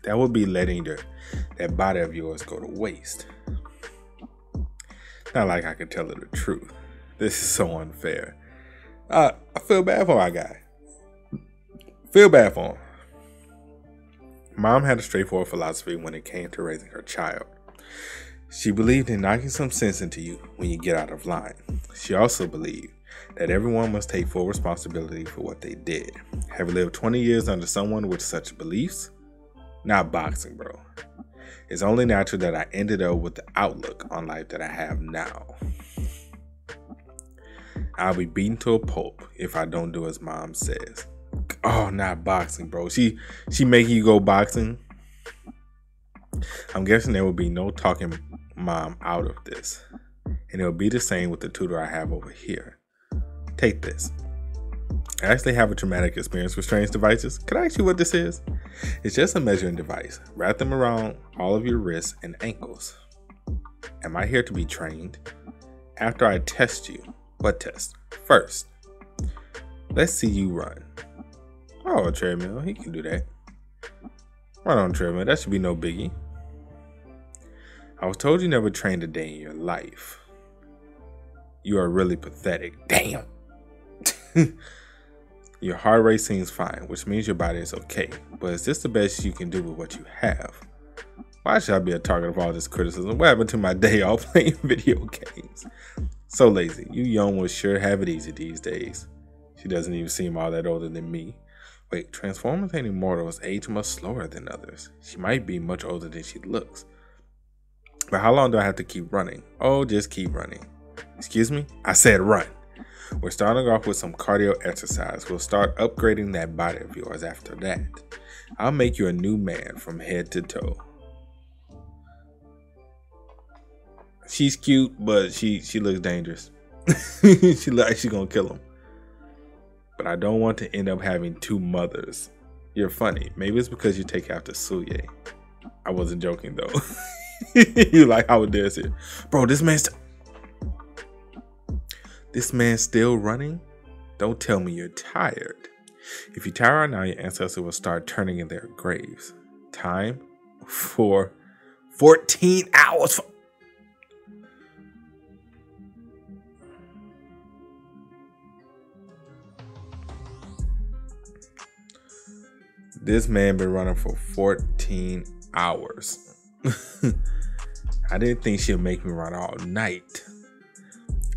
That would be letting that body of yours go to waste. Not like I could tell her the truth. This is so unfair. I feel bad for my guy. Feel bad for him. Mom had a straightforward philosophy when it came to raising her child. She believed in knocking some sense into you when you get out of line. She also believed that everyone must take full responsibility for what they did. Have you lived 20 years under someone with such beliefs? Not boxing, bro. It's only natural that I ended up with the outlook on life that I have now. I'll be beaten to a pulp if I don't do as mom says. Oh, not boxing, bro. She making you go boxing? I'm guessing there will be no talking mom out of this. And it'll be the same with the tutor I have over here. Take this. I actually have a traumatic experience with strange devices. Can I ask you what this is? It's just a measuring device. Wrap them around all of your wrists and ankles. Am I here to be trained? After I test you, what test? First, let's see you run. Oh, a treadmill. He can do that. Run on a treadmill. That should be no biggie. I was told you never trained a day in your life. You are really pathetic. Damn. Your heart rate seems fine, which means your body is okay. But is this the best you can do with what you have? Why should I be a target of all this criticism? What happened to my day off playing video games? So lazy. You young ones sure have it easy these days. She doesn't even seem all that older than me. Wait, Transformers and Immortals age much slower than others. She might be much older than she looks. But how long do I have to keep running? Oh, just keep running. Excuse me? I said run. We're starting off with some cardio exercise. We'll start upgrading that body of yours after that. I'll make you a new man from head to toe. She's cute, but she looks dangerous. She looks like she's gonna kill him. But I don't want to end up having 2 mothers. You're funny. Maybe it's because you take after Suye. I wasn't joking though. You like how dare it? Bro, this man's still running? Don't tell me you're tired. If you tire right now, your ancestors will start turning in their graves. Time for 14 hours. This man been running for 14 hours. I didn't think she'd make me run all night.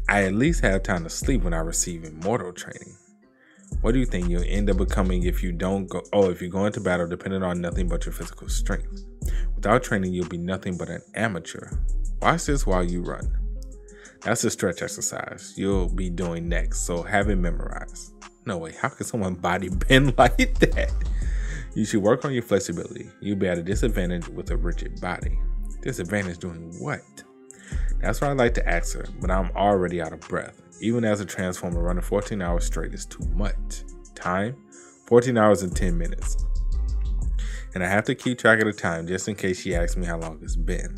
I at least have time to sleep when I receive immortal training. What do you think you'll end up becoming if you don't go? Oh, if you go into battle depending on nothing but your physical strength. Without training, you'll be nothing but an amateur. Watch this while you run. That's a stretch exercise you'll be doing next, so have it memorized. No way, how can someone body bend like that? You should work on your flexibility. You'll be at a disadvantage with a rigid body. Disadvantage doing what? That's what I like to ask her, but I'm already out of breath. Even as a transformer, running 14 hours straight is too much. Time? 14 hours and 10 minutes. And I have to keep track of the time just in case she asks me how long it's been.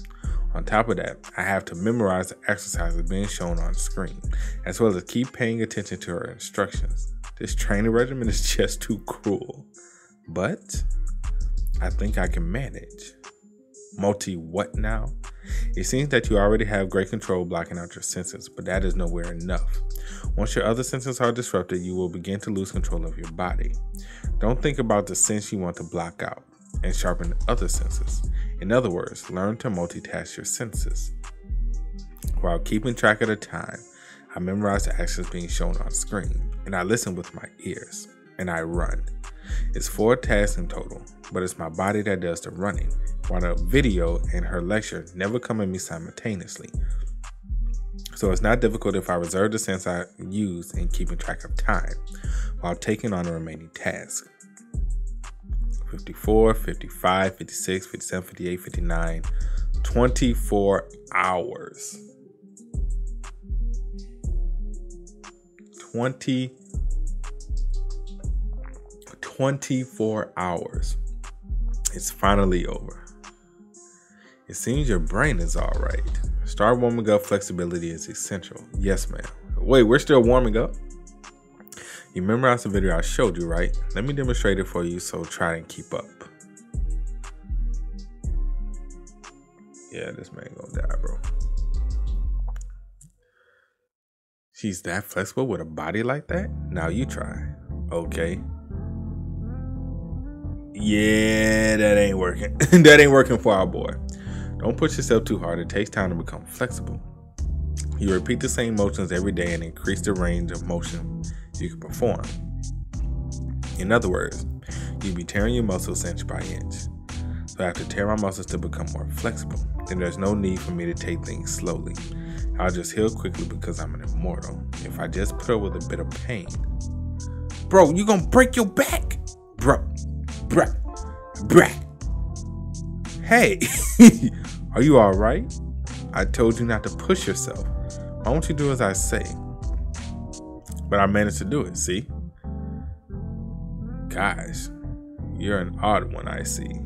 On top of that, I have to memorize the exercises being shown on the screen, as well as keep paying attention to her instructions. This training regimen is just too cruel. But I think I can manage. Multi what now? It seems that you already have great control blocking out your senses, but that is nowhere enough. Once your other senses are disrupted, you will begin to lose control of your body. Don't think about the sense you want to block out and sharpen other senses. In other words, learn to multitask your senses. While keeping track of the time, I memorize the actions being shown on screen, and I listen with my ears, and I run. It's 4 tasks in total, but it's my body that does the running, while the video and her lecture never come at me simultaneously. So it's not difficult if I reserve the sense I use in keeping track of time, while taking on the remaining tasks. 54, 55, 56, 57, 58, 59, 24 hours. 24 hours. It's finally over. It seems your brain is all right. Start warming up. Flexibility is essential. Yes, ma'am. Wait, we're still warming up? You memorized the video I showed you, right? Let me demonstrate it for you, so try and keep up. Yeah, this man gonna die, bro. She's that flexible with a body like that? Now you try. Okay. Yeah, that ain't working. That ain't working for our boy. Don't push yourself too hard. It takes time to become flexible. You repeat the same motions every day and increase the range of motion you can perform. In other words, you'll be tearing your muscles inch by inch. So I have to tear my muscles to become more flexible. Then there's no need for me to take things slowly. I'll just heal quickly because I'm an immortal. If I just put up with a bit of pain. Bro, you gonna break your back? Bro. Hey, are you all right? I told you not to push yourself. Why won't you do as I say? But I managed to do it, see? Gosh, you're an odd one, I see.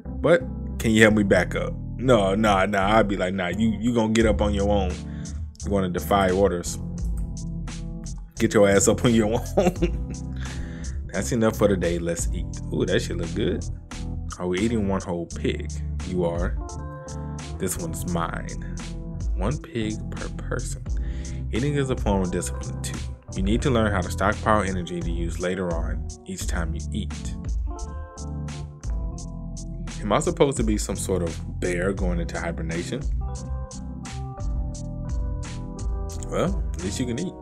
But can you help me back up? No, I'd be like, nah, you gonna get up on your own. You wanna defy orders. Get your ass up on your own. That's enough for the day. Let's eat. Ooh, that shit look good. Are we eating one whole pig? You are. This one's mine. 1 pig per person. Eating is a form of discipline too. You need to learn how to stockpile energy to use later on each time you eat. Am I supposed to be some sort of bear going into hibernation? Well, at least you can eat.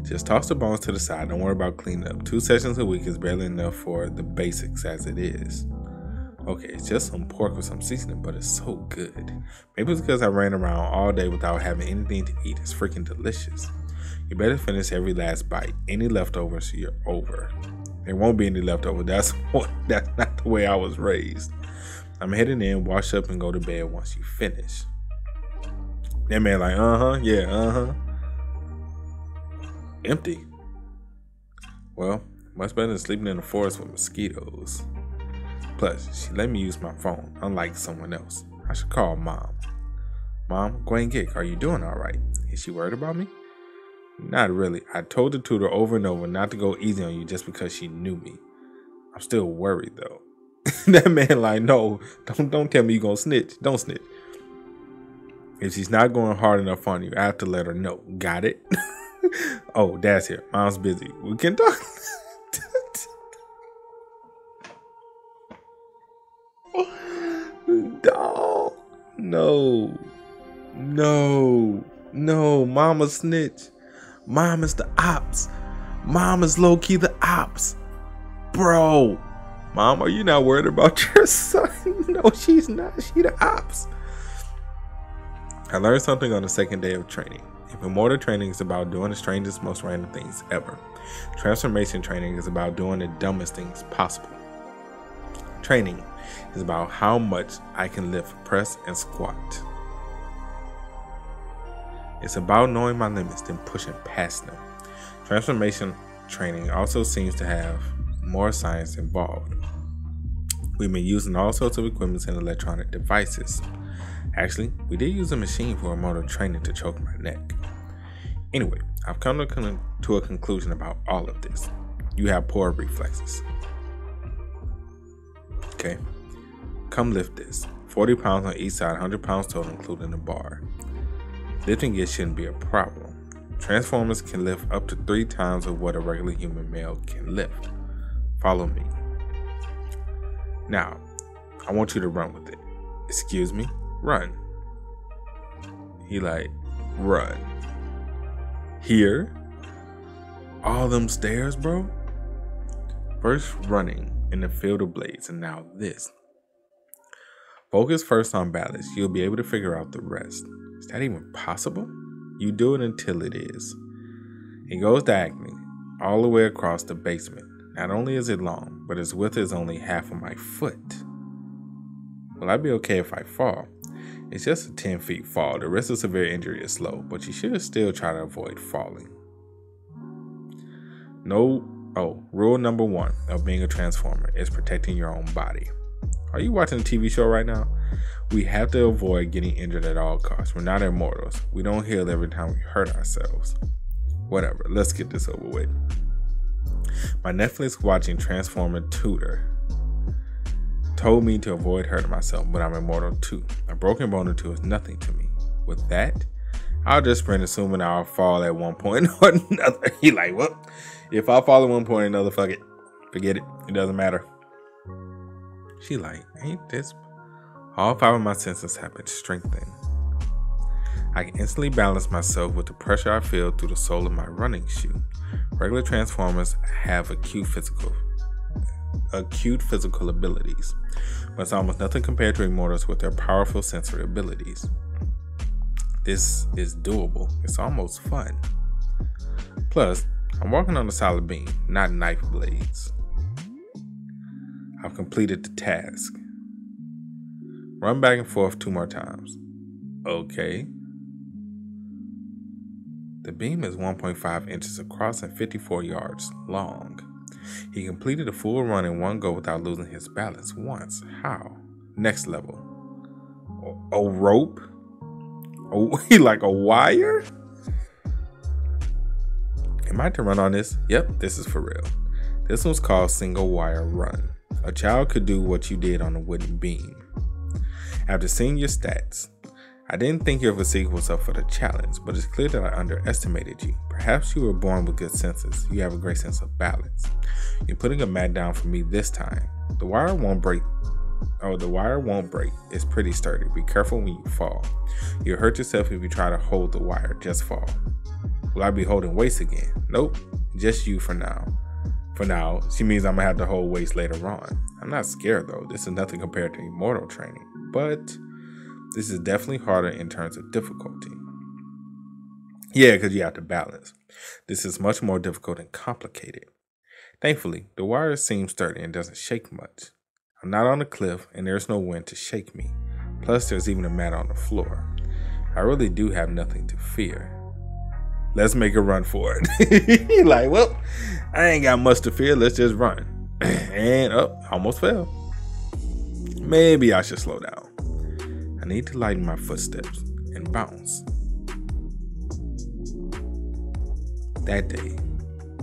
Just toss the bones to the side. Don't worry about cleaning up. 2 sessions a week is barely enough for the basics as it is. Okay, it's just some pork with some seasoning, but it's so good. Maybe it's because I ran around all day without having anything to eat. It's freaking delicious. You better finish every last bite. Any leftovers, you're over. There won't be any leftovers. That's not the way I was raised. I'm heading in, wash up, and go to bed once you finish. That man like, Empty. Well, much better than sleeping in the forest with mosquitoes. Plus, she let me use my phone, unlike someone else. I should call Mom. Mom, Gwen Gick, are you doing all right? Is she worried about me? Not really. I told the tutor over and over not to go easy on you just because she knew me. I'm still worried though. That man like, no, don't tell me you gonna snitch. Don't snitch. If she's not going hard enough on you, I have to let her know. Got it? Oh, Dad's here. Mom's busy. We can talk. No. Mama snitch. Mom is the ops. Mom is low-key the ops. Bro. Mom, are you not worried about your son? No, she's not. She the ops. I learned something on the second day of training. If immortal training is about doing the strangest, most random things ever, transformation training is about doing the dumbest things possible. Training is about how much I can lift, press, and squat. It's about knowing my limits, then pushing past them. Transformation training also seems to have more science involved. We've been using all sorts of equipment and electronic devices. Actually, we did use a machine for motor training to choke my neck. Anyway, I've come to a conclusion about all of this. You have poor reflexes. Okay, come lift this. 40 pounds on each side, 100 pounds total, including the bar. Lifting it shouldn't be a problem. Transformers can lift up to 3 times of what a regular human male can lift. Follow me. Now, I want you to run with it. Excuse me? Run. He like, run. Here? All them stairs, bro? First running in the field of blades, and now this. Focus first on balance. You'll be able to figure out the rest. Is that even possible? You do it until it is. It goes diagonally, all the way across the basement. Not only is it long, but its width is only half of my foot. Will I be okay if I fall? It's just a 10 feet fall. The risk of severe injury is low, but you should still try to avoid falling. Rule number 1 of being a Transformer is protecting your own body. Are you watching a TV show right now? We have to avoid getting injured at all costs. We're not immortals. We don't heal every time we hurt ourselves. Whatever, let's get this over with. My Netflix watching Transformer tutor told me to avoid hurting myself, but I'm immortal too. A broken bone or two is nothing to me. With that, I'll just sprint, assuming I'll fall at one point or another. He like, well, if I fall at one point or another, fuck it. Forget it. It doesn't matter. She like, ain't this? All 5 of my senses have been strengthened. I can instantly balance myself with the pressure I feel through the sole of my running shoe. Regular Transformers have acute physical abilities, but it's almost nothing compared to Immortals with their powerful sensory abilities. This is doable. It's almost fun. Plus, I'm walking on a solid beam, not knife blades. I've completed the task. Run back and forth 2 more times. Okay. The beam is 1.5 inches across and 54 yards long. He completed a full run in one go without losing his balance once. How? Next level. A rope? He like a wire? Am I to run on this? Yep, this is for real. This one's called Single Wire Run. A child could do what you did on a wooden beam. After seeing your stats, I didn't think your physique was up for the challenge, but it's clear that I underestimated you. Perhaps you were born with good senses. You have a great sense of balance. You're putting a mat down for me this time. The wire won't break. The wire won't break. It's pretty sturdy. Be careful when you fall. You'll hurt yourself if you try to hold the wire. Just fall. Will I be holding weights again? Nope. Just you for now. For now, she means I'm gonna have to hold weights later on. I'm not scared though. This is nothing compared to Immortal training. But this is definitely harder in terms of difficulty. Yeah, because you have to balance. This is much more difficult and complicated. Thankfully, the wire seems sturdy and doesn't shake much. I'm not on a cliff and there's no wind to shake me. Plus, there's even a mat on the floor. I really do have nothing to fear. Let's make a run for it. Like, well, I ain't got much to fear. Let's just run. And almost fell. Maybe I should slow down. I need to lighten my footsteps and bounce. That day,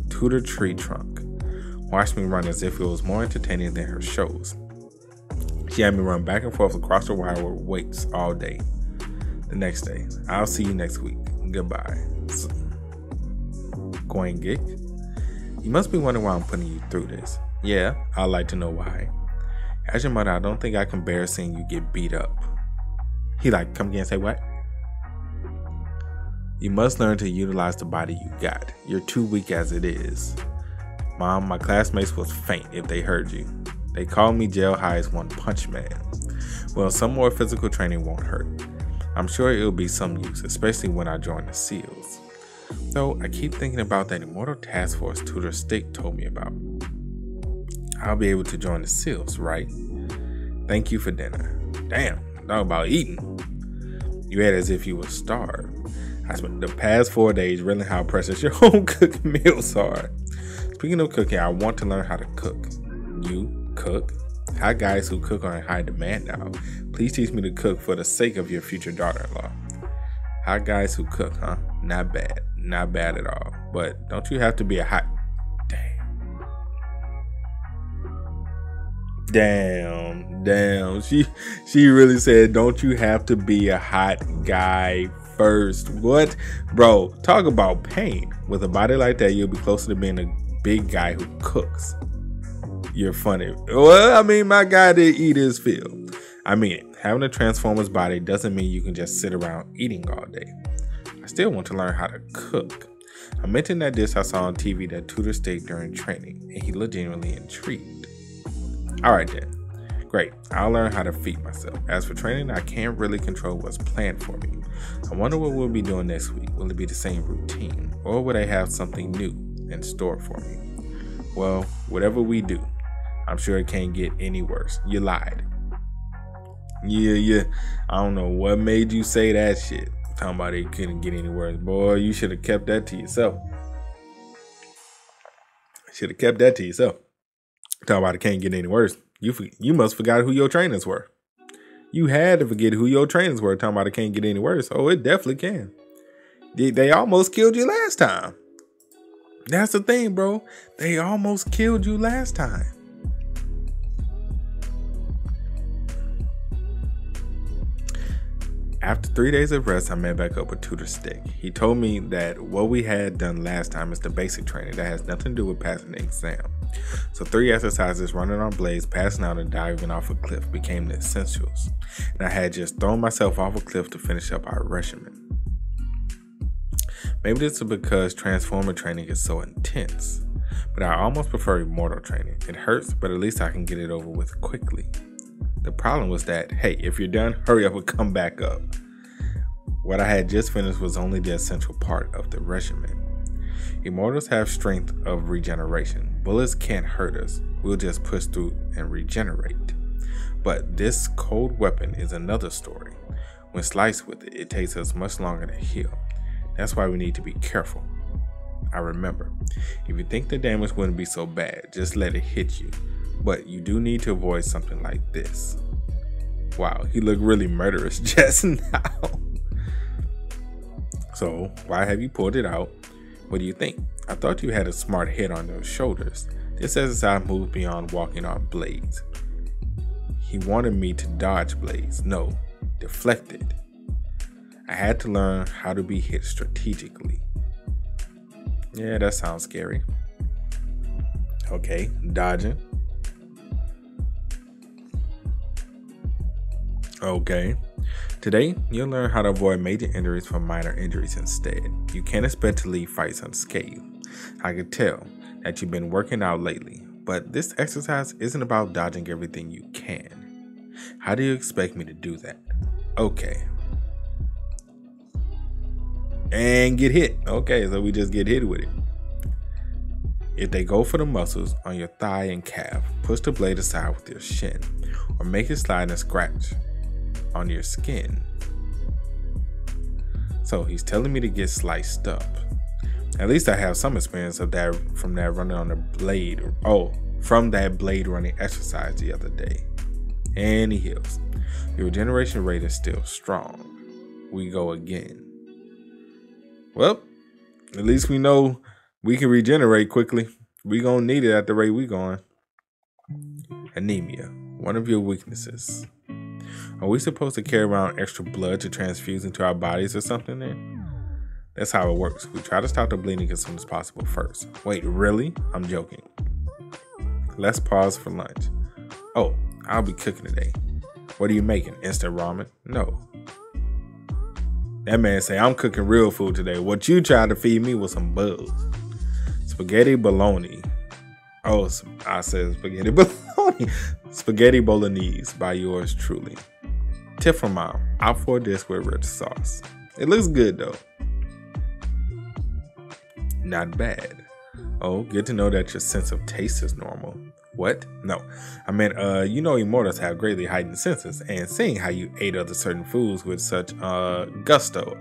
Tutor Tree Trunk watched me run as if it was more entertaining than her shows. She had me run back and forth across the wire with weights all day. The next day, I'll see you next week. Goodbye. Going Geek? You must be wondering why I'm putting you through this. Yeah, I'd like to know why. As your mother, I don't think I can bear seeing you get beat up. He like, come again and say what? You must learn to utilize the body you got. You're too weak as it is. Mom, my classmates would faint if they heard you. They call me Jail High's One Punch Man. Well, some more physical training won't hurt. I'm sure it'll be some use, especially when I join the SEALs. Though I keep thinking about that Immortal Task Force Tutor Stick told me about. I'll be able to join the SEALs, right? Thank you for dinner. Damn, talk about eating. You ate as if you were starved. I spent the past 4 days realizing how precious your home cooked meals are. Speaking of cooking, I want to learn how to cook. You cook? Hot guys who cook are in high demand now. Please teach me to cook for the sake of your future daughter-in-law. Hot guys who cook, huh? Not bad. Not bad at all. But don't you have to be a hot... Damn. She really said, don't you have to be a hot guy first? What? Bro, talk about pain. With a body like that, you'll be closer to being a big guy who cooks. You're funny. Well, I mean, my guy did eat his fill. I mean, having a Transformers body doesn't mean you can just sit around eating all day. I still want to learn how to cook. I mentioned that dish I saw on TV that tutored steak during training, and he looked genuinely intrigued. Alright then. Great. I'll learn how to feed myself. As for training, I can't really control what's planned for me. I wonder what we'll be doing next week. Will it be the same routine? Or will they have something new in store for me? Well, whatever we do, I'm sure it can't get any worse. You lied. Yeah. I don't know what made you say that shit. Talking about it couldn't get any worse. Boy, you should have kept that to yourself. Talking about it can't get any worse. You must forgot who your trainers were. You had to forget who your trainers were. Talking about it can't get any worse. Oh, it definitely can. They almost killed you last time. That's the thing, bro. They almost killed you last time. After 3 days of rest, I met back up with Tutor Stick. He told me that what we had done last time is the basic training that has nothing to do with passing the exam. So 3 exercises, running on blades, passing out, and diving off a cliff became the essentials. And I had just thrown myself off a cliff to finish up our regimen. Maybe this is because Transformer training is so intense, but I almost prefer Immortal training. It hurts, but at least I can get it over with quickly. The problem was that, hey, if you're done, hurry up and come back up. What I had just finished was only the essential part of the regimen. Immortals have strength of regeneration. Bullets can't hurt us. We'll just push through and regenerate. But this cold weapon is another story. When sliced with it, it takes us much longer to heal. That's why we need to be careful. I remember, if you think the damage wouldn't be so bad, just let it hit you. But you do need to avoid something like this. Wow, he looked really murderous just now. So, why have you pulled it out? What do you think? I thought you had a smart head on those shoulders. This exercise moved beyond walking on blades. He wanted me to dodge blades. No, deflect it. I had to learn how to be hit strategically. Yeah, that sounds scary. Okay, dodging. Okay. Today, you'll learn how to avoid major injuries from minor injuries instead. You can't expect to leave fights unscathed. I can tell that you've been working out lately, but this exercise isn't about dodging everything you can. How do you expect me to do that? Okay. And get hit. Okay, so we just get hit with it. If they go for the muscles on your thigh and calf, push the blade aside with your shin, or make it slide and scratch on your skin. So he's telling me to get sliced up. At least I have some experience of that from that running on the blade. From that blade running exercise the other day. And he heals. Your regeneration rate is still strong. We go again. Well, at least we know we can regenerate quickly. We gonna need it at the rate we going. Anemia, one of your weaknesses. Are we supposed to carry around extra blood to transfuse into our bodies or something then? That's how it works. We try to stop the bleeding as soon as possible first. Wait, really? I'm joking. Let's pause for lunch. Oh, I'll be cooking today. What are you making? Instant ramen? No. That man say, I'm cooking real food today. What you tried to feed me was some bugs. Spaghetti bologna. Oh, I said spaghetti bologna. Spaghetti bolognese by yours truly. Tip from mom. Out for a dish with rich sauce. It looks good though. Not bad. Oh, good to know that your sense of taste is normal. What? No. I meant, immortals have greatly heightened senses, and seeing how you ate other certain foods with such gusto,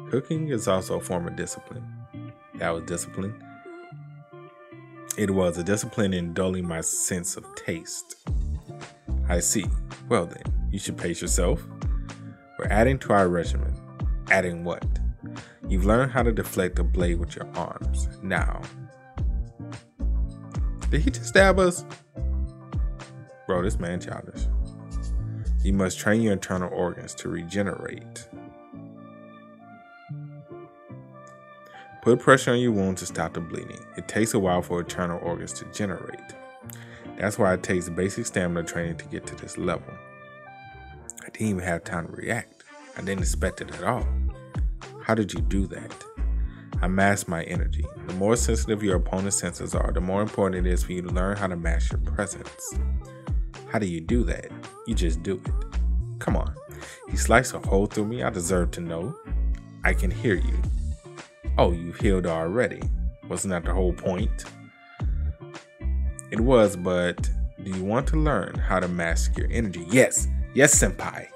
cooking is also a form of discipline. That was discipline. It was a discipline in dulling my sense of taste. I see. Well then, you should pace yourself. We're adding to our regimen. Adding what? You've learned how to deflect a blade with your arms. Now. Did he just stab us? Bro, this man childish. You must train your internal organs to regenerate. Put pressure on your wound to stop the bleeding. It takes a while for internal organs to generate. That's why it takes basic stamina training to get to this level. I didn't even have time to react. I didn't expect it at all. How did you do that? I masked my energy. The more sensitive your opponent's senses are, the more important it is for you to learn how to mask your presence. How do you do that? You just do it. Come on. He sliced a hole through me. I deserve to know. I can hear you. Oh, you've healed already. Wasn't that the whole point? It was, but do you want to learn how to mask your energy? Yes. Yes, senpai.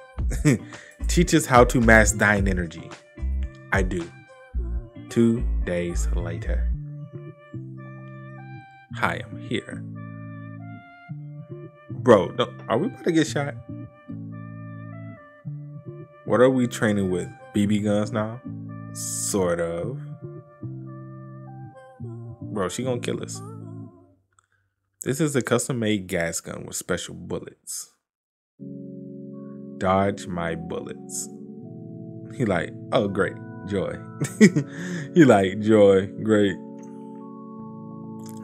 Teach us how to mask thine energy. I do. 2 days later. Hi, I'm here. Bro, are we about to get shot? What are we training with? BB guns now? Sort of. Bro, she gonna kill us. This is a custom-made gas gun with special bullets. Dodge my bullets. He like, oh great, joy. He like, joy, great.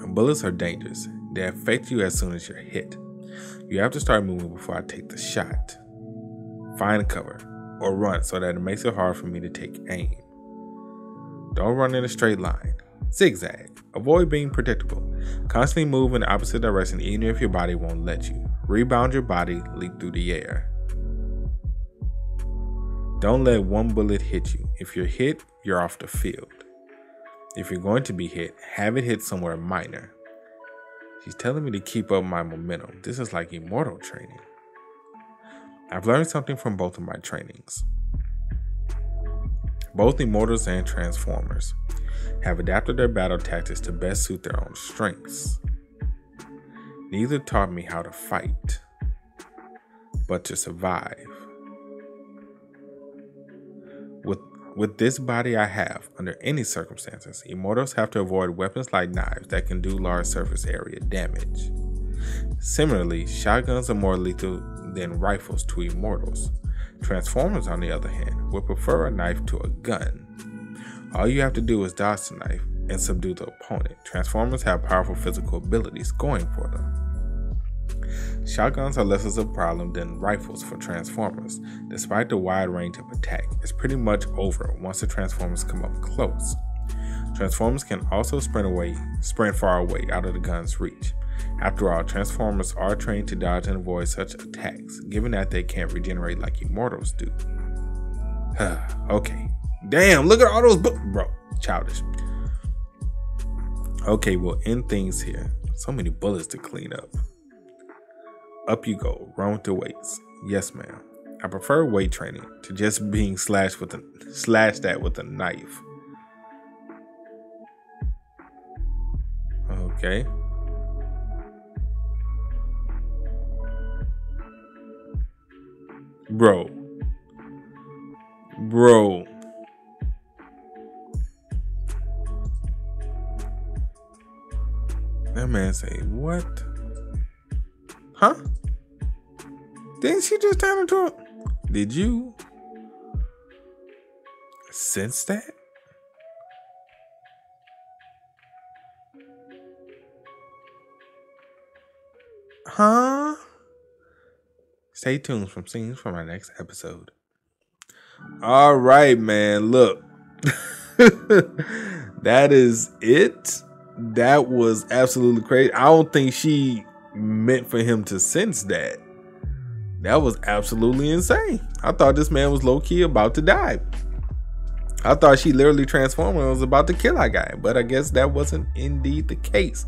Bullets are dangerous. They affect you as soon as you're hit. You have to start moving before I take the shot. Find cover or run so that it makes it hard for me to take aim. Don't run in a straight line. Zigzag. Avoid being predictable. Constantly move in the opposite direction even if your body won't let you. Rebound your body, leap through the air. Don't let one bullet hit you. If you're hit, you're off the field. If you're going to be hit, have it hit somewhere minor. She's telling me to keep up my momentum. This is like immortal training. I've learned something from both of my trainings. Both Immortals and Transformers have adapted their battle tactics to best suit their own strengths. Neither taught me how to fight, but to survive. With this body I have, under any circumstances, Immortals have to avoid weapons like knives that can do large surface area damage. Similarly, shotguns are more lethal than rifles to Immortals. Transformers, on the other hand, would prefer a knife to a gun. All you have to do is dodge the knife and subdue the opponent. Transformers have powerful physical abilities going for them. Shotguns are less of a problem than rifles for Transformers. Despite the wide range of attack, it's pretty much over once the Transformers come up close. Transformers can also sprint far away out of the gun's reach. After all, Transformers are trained to dodge and avoid such attacks, given that they can't regenerate like Immortals do. Okay. Damn, look at all those bro, childish. Okay, we'll end things here. So many bullets to clean up. Up you go, run with the weights. Yes, ma'am. I prefer weight training to just being slashed at with a knife. Okay. Bro. That man say, what? Huh? Didn't she just turn into a... Did you sense that? Huh? Stay tuned for scenes from our next episode. All right, man. Look. That is it. That was absolutely crazy. I don't think she meant for him to sense that. That was absolutely insane. I thought this man was low-key about to die. I thought she literally transformed and was about to kill that guy, but I guess that wasn't indeed the case.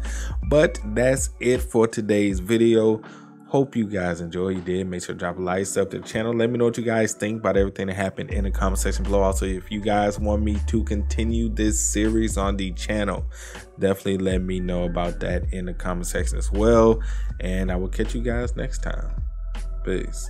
But that's it for today's video. Hope you guys enjoy. You did. Make sure to drop a like, sub to the channel. Let me know what you guys think about everything that happened in the comment section below. Also, if you guys want me to continue this series on the channel, definitely let me know about that in the comment section as well. And I will catch you guys next time. Peace.